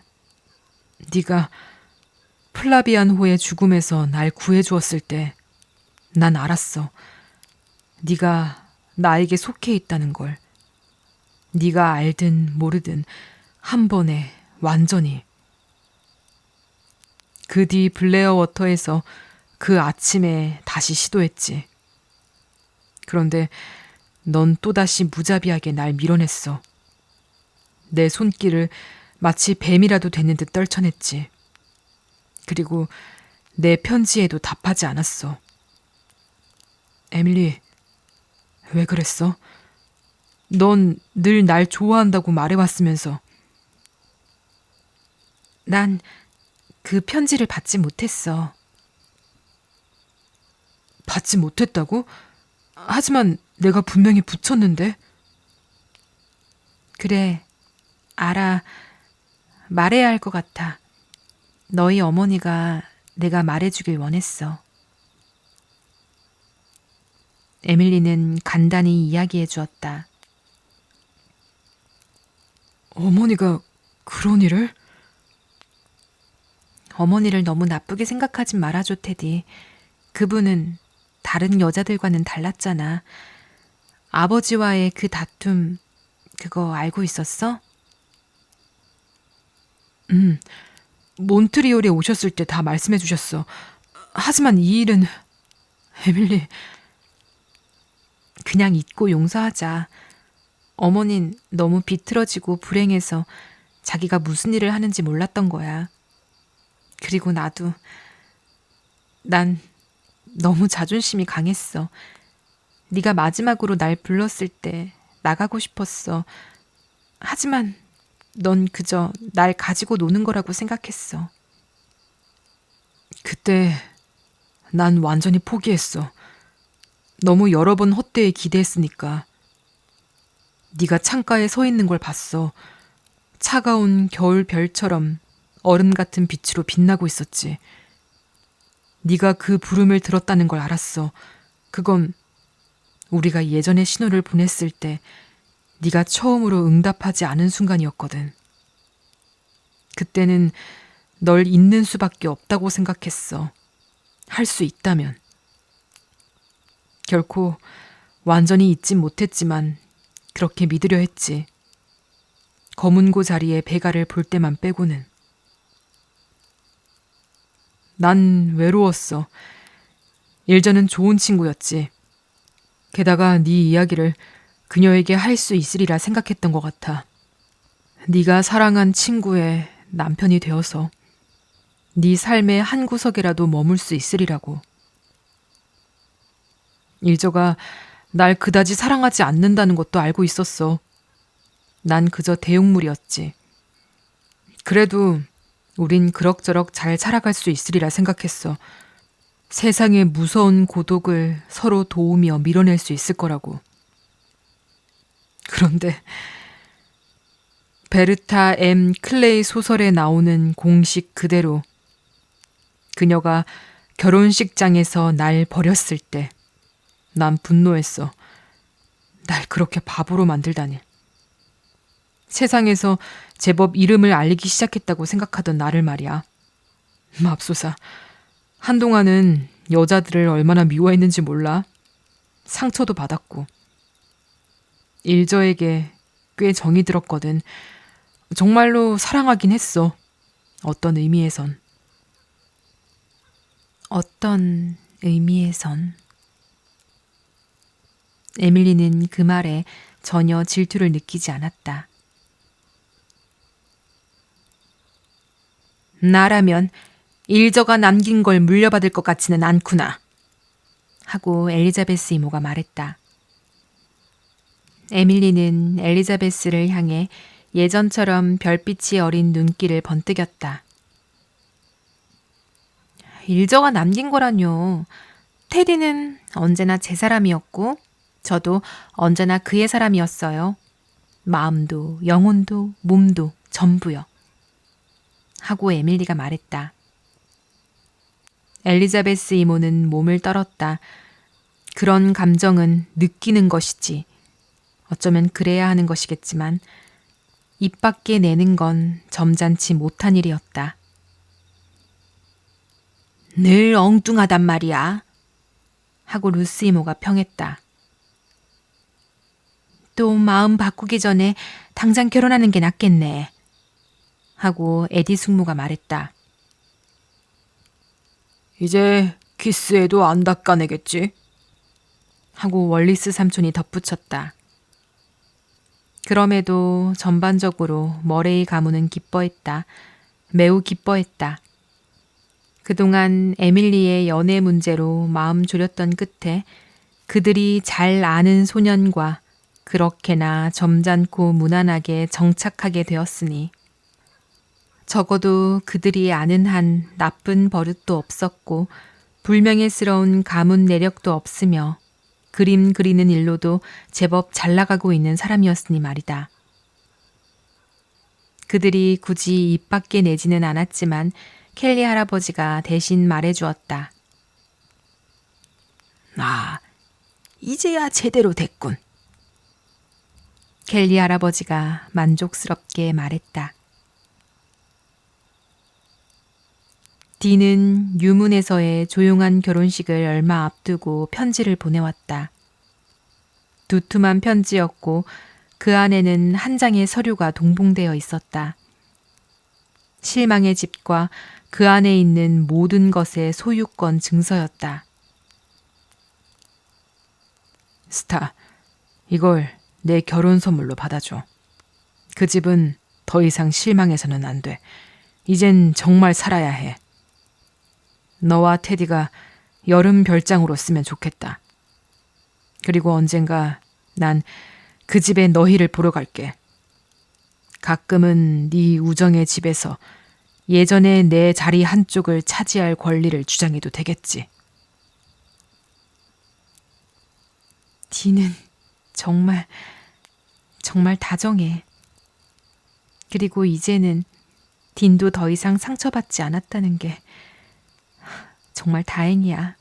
플라비안호의 죽음에서 날 구해주었을 때 난 알았어. 네가 나에게 속해 있다는 걸. 네가 알든 모르든 한 번에 완전히. 그 뒤 블레어 워터에서 그 아침에 다시 시도했지. 그런데 넌 또다시 무자비하게 날 밀어냈어. 내 손길을 마치 뱀이라도 됐는 듯 떨쳐냈지. 그리고 내 편지에도 답하지 않았어. 에밀리, 왜 그랬어? 넌 늘 날 좋아한다고 말해왔으면서. 난 그 편지를 받지 못했어. 받지 못했다고? 하지만 내가 분명히 붙였는데. 그래, 알아. 말해야 할 것 같아. 너희 어머니가 내가 말해주길 원했어. 에밀리는 간단히 이야기해 주었다. 어머니가 그런 일을? 어머니를 너무 나쁘게 생각하진 말아줘, 테디. 그분은 다른 여자들과는 달랐잖아. 아버지와의 그 다툼, 그거 알고 있었어? 몬트리올에 오셨을 때 다 말씀해 주셨어. 하지만 이 일은... 에밀리... 그냥 잊고 용서하자. 어머닌 너무 비틀어지고 불행해서 자기가 무슨 일을 하는지 몰랐던 거야. 그리고 난 너무 자존심이 강했어. 네가 마지막으로 날 불렀을 때 나가고 싶었어. 하지만 넌 그저 날 가지고 노는 거라고 생각했어. 그때 난 완전히 포기했어. 너무 여러 번 헛되이 기대했으니까. 네가 창가에 서 있는 걸 봤어. 차가운 겨울 별처럼 얼음 같은 빛으로 빛나고 있었지. 네가 그 부름을 들었다는 걸 알았어. 그건 우리가 예전에 신호를 보냈을 때 네가 처음으로 응답하지 않은 순간이었거든. 그때는 널 잊는 수밖에 없다고 생각했어. 할 수 있다면. 결코 완전히 잊진 못했지만 그렇게 믿으려 했지. 검은고 자리에 배가를 볼 때만 빼고는. 난 외로웠어. 일전은 좋은 친구였지. 게다가 네 이야기를 그녀에게 할 수 있으리라 생각했던 것 같아. 네가 사랑한 친구의 남편이 되어서 네 삶의 한 구석에라도 머물 수 있으리라고. 일저가 날 그다지 사랑하지 않는다는 것도 알고 있었어. 난 그저 대용물이었지. 그래도 우린 그럭저럭 잘 살아갈 수 있으리라 생각했어. 세상의 무서운 고독을 서로 도우며 밀어낼 수 있을 거라고. 그런데 베르타 M. 클레이 소설에 나오는 공식 그대로 그녀가 결혼식장에서 날 버렸을 때 난 분노했어. 날 그렇게 바보로 만들다니. 세상에서 제법 이름을 알리기 시작했다고 생각하던 나를 말이야. 맙소사. 한동안은 여자들을 얼마나 미워했는지 몰라. 상처도 받았고. 일저에게 꽤 정이 들었거든. 정말로 사랑하긴 했어. 어떤 의미에선. 어떤 의미에선. 에밀리는 그 말에 전혀 질투를 느끼지 않았다. 나라면 일저가 남긴 걸 물려받을 것 같지는 않구나. 하고 엘리자베스 이모가 말했다. 에밀리는 엘리자베스를 향해 예전처럼 별빛이 어린 눈길을 번뜩였다. 일저가 남긴 거라뇨. 테디는 언제나 제 사람이었고 저도 언제나 그의 사람이었어요. 마음도 영혼도 몸도 전부요. 하고 에밀리가 말했다. 엘리자베스 이모는 몸을 떨었다. 그런 감정은 느끼는 것이지. 어쩌면 그래야 하는 것이겠지만 입 밖에 내는 건 점잖지 못한 일이었다. 늘 엉뚱하단 말이야. 하고 루스 이모가 평했다. 또 마음 바꾸기 전에 당장 결혼하는 게 낫겠네. 하고 에디 숙모가 말했다. 이제 키스해도 안 닦아내겠지? 하고 월리스 삼촌이 덧붙였다. 그럼에도 전반적으로 머레이 가문은 기뻐했다. 매우 기뻐했다. 그동안 에밀리의 연애 문제로 마음 졸였던 끝에 그들이 잘 아는 소년과 그렇게나 점잖고 무난하게 정착하게 되었으니 적어도 그들이 아는 한 나쁜 버릇도 없었고 불명예스러운 가문 내력도 없으며 그림 그리는 일로도 제법 잘 나가고 있는 사람이었으니 말이다. 그들이 굳이 입 밖에 내지는 않았지만 켈리 할아버지가 대신 말해주었다. 아, 이제야 제대로 됐군. 켈리 할아버지가 만족스럽게 말했다. 디는 유문에서의 조용한 결혼식을 얼마 앞두고 편지를 보내왔다. 두툼한 편지였고 그 안에는 한 장의 서류가 동봉되어 있었다. 실망의 집과 그 안에 있는 모든 것의 소유권 증서였다. 스타, 이걸 내 결혼 선물로 받아줘. 그 집은 더 이상 실망해서는 안 돼. 이젠 정말 살아야 해. 너와 테디가 여름 별장으로 쓰면 좋겠다. 그리고 언젠가 난 그 집에 너희를 보러 갈게. 가끔은 네 우정의 집에서 예전에 내 자리 한쪽을 차지할 권리를 주장해도 되겠지. 디는 정말 다정해. 그리고 이제는 딘도 더 이상 상처받지 않았다는 게 정말 다행이야.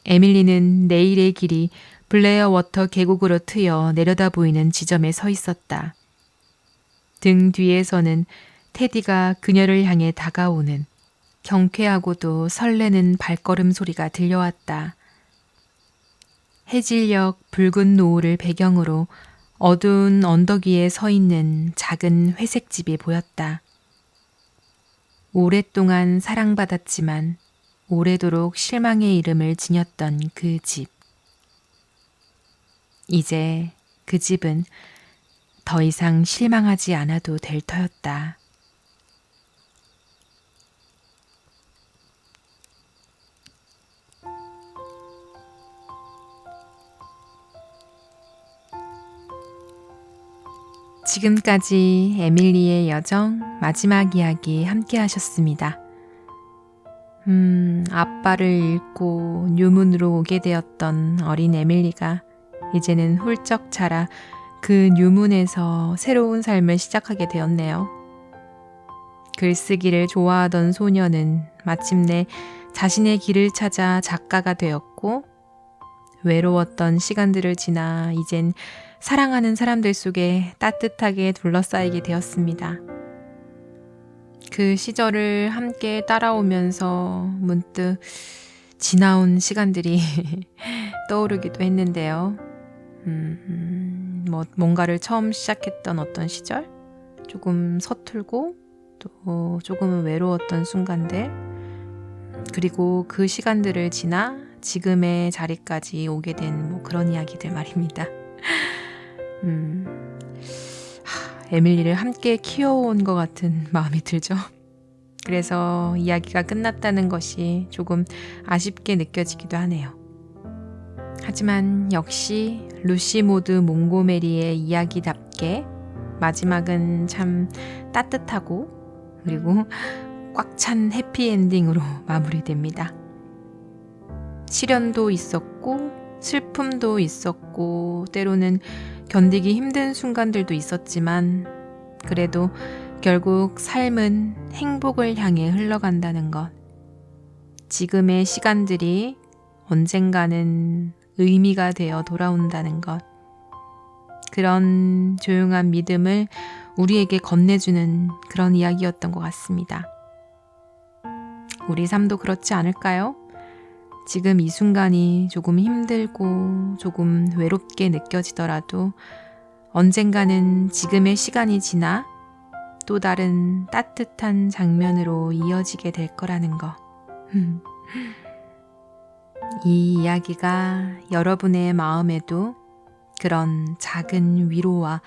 에밀리는 내일의 길이 블레어 워터 계곡으로 트여 내려다 보이는 지점에 서 있었다. 등 뒤에서는 테디가 그녀를 향해 다가오는 경쾌하고도 설레는 발걸음 소리가 들려왔다. 해질녘 붉은 노을을 배경으로 어두운 언덕 위에 서 있는 작은 회색집이 보였다. 오랫동안 사랑받았지만 오래도록 실망의 이름을 지녔던 그 집. 이제 그 집은 더 이상 실망하지 않아도 될 터였다. 지금까지 에밀리의 여정 마지막 이야기 함께 하셨습니다. 아빠를 잃고 뉴문으로 오게 되었던 어린 에밀리가 이제는 훌쩍 자라 그 뉴문에서 새로운 삶을 시작하게 되었네요. 글쓰기를 좋아하던 소녀는 마침내 자신의 길을 찾아 작가가 되었고, 외로웠던 시간들을 지나 이젠 사랑하는 사람들 속에 따뜻하게 둘러싸이게 되었습니다. 그 시절을 함께 따라오면서 문득 지나온 시간들이 떠오르기도 했는데요. 뭔가를 처음 시작했던 어떤 시절? 조금 서툴고 또 조금은 외로웠던 순간들, 그리고 그 시간들을 지나 지금의 자리까지 오게 된 그런 이야기들 말입니다. 에밀리를 함께 키워온 것 같은 마음이 들죠. 그래서 이야기가 끝났다는 것이 조금 아쉽게 느껴지기도 하네요. 하지만 역시 루시 모드 몽고메리의 이야기답게 마지막은 참 따뜻하고 그리고 꽉 찬 해피엔딩으로 마무리됩니다. 시련도 있었고 슬픔도 있었고 때로는 견디기 힘든 순간들도 있었지만 그래도 결국 삶은 행복을 향해 흘러간다는 것, 지금의 시간들이 언젠가는 의미가 되어 돌아온다는 것, 그런 조용한 믿음을 우리에게 건네주는 그런 이야기였던 것 같습니다. 우리 삶도 그렇지 않을까요? 지금 이 순간이 조금 힘들고 조금 외롭게 느껴지더라도 언젠가는 지금의 시간이 지나 또 다른 따뜻한 장면으로 이어지게 될 거라는 거. 이 이야기가 여러분의 마음에도 그런 작은 위로와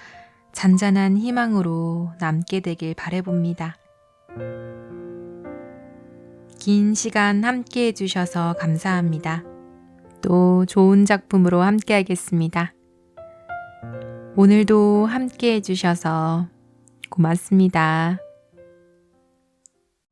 잔잔한 희망으로 남게 되길 바라봅니다. 긴 시간 함께 해주셔서 감사합니다. 또 좋은 작품으로 함께 하겠습니다. 오늘도 함께 해주셔서 고맙습니다.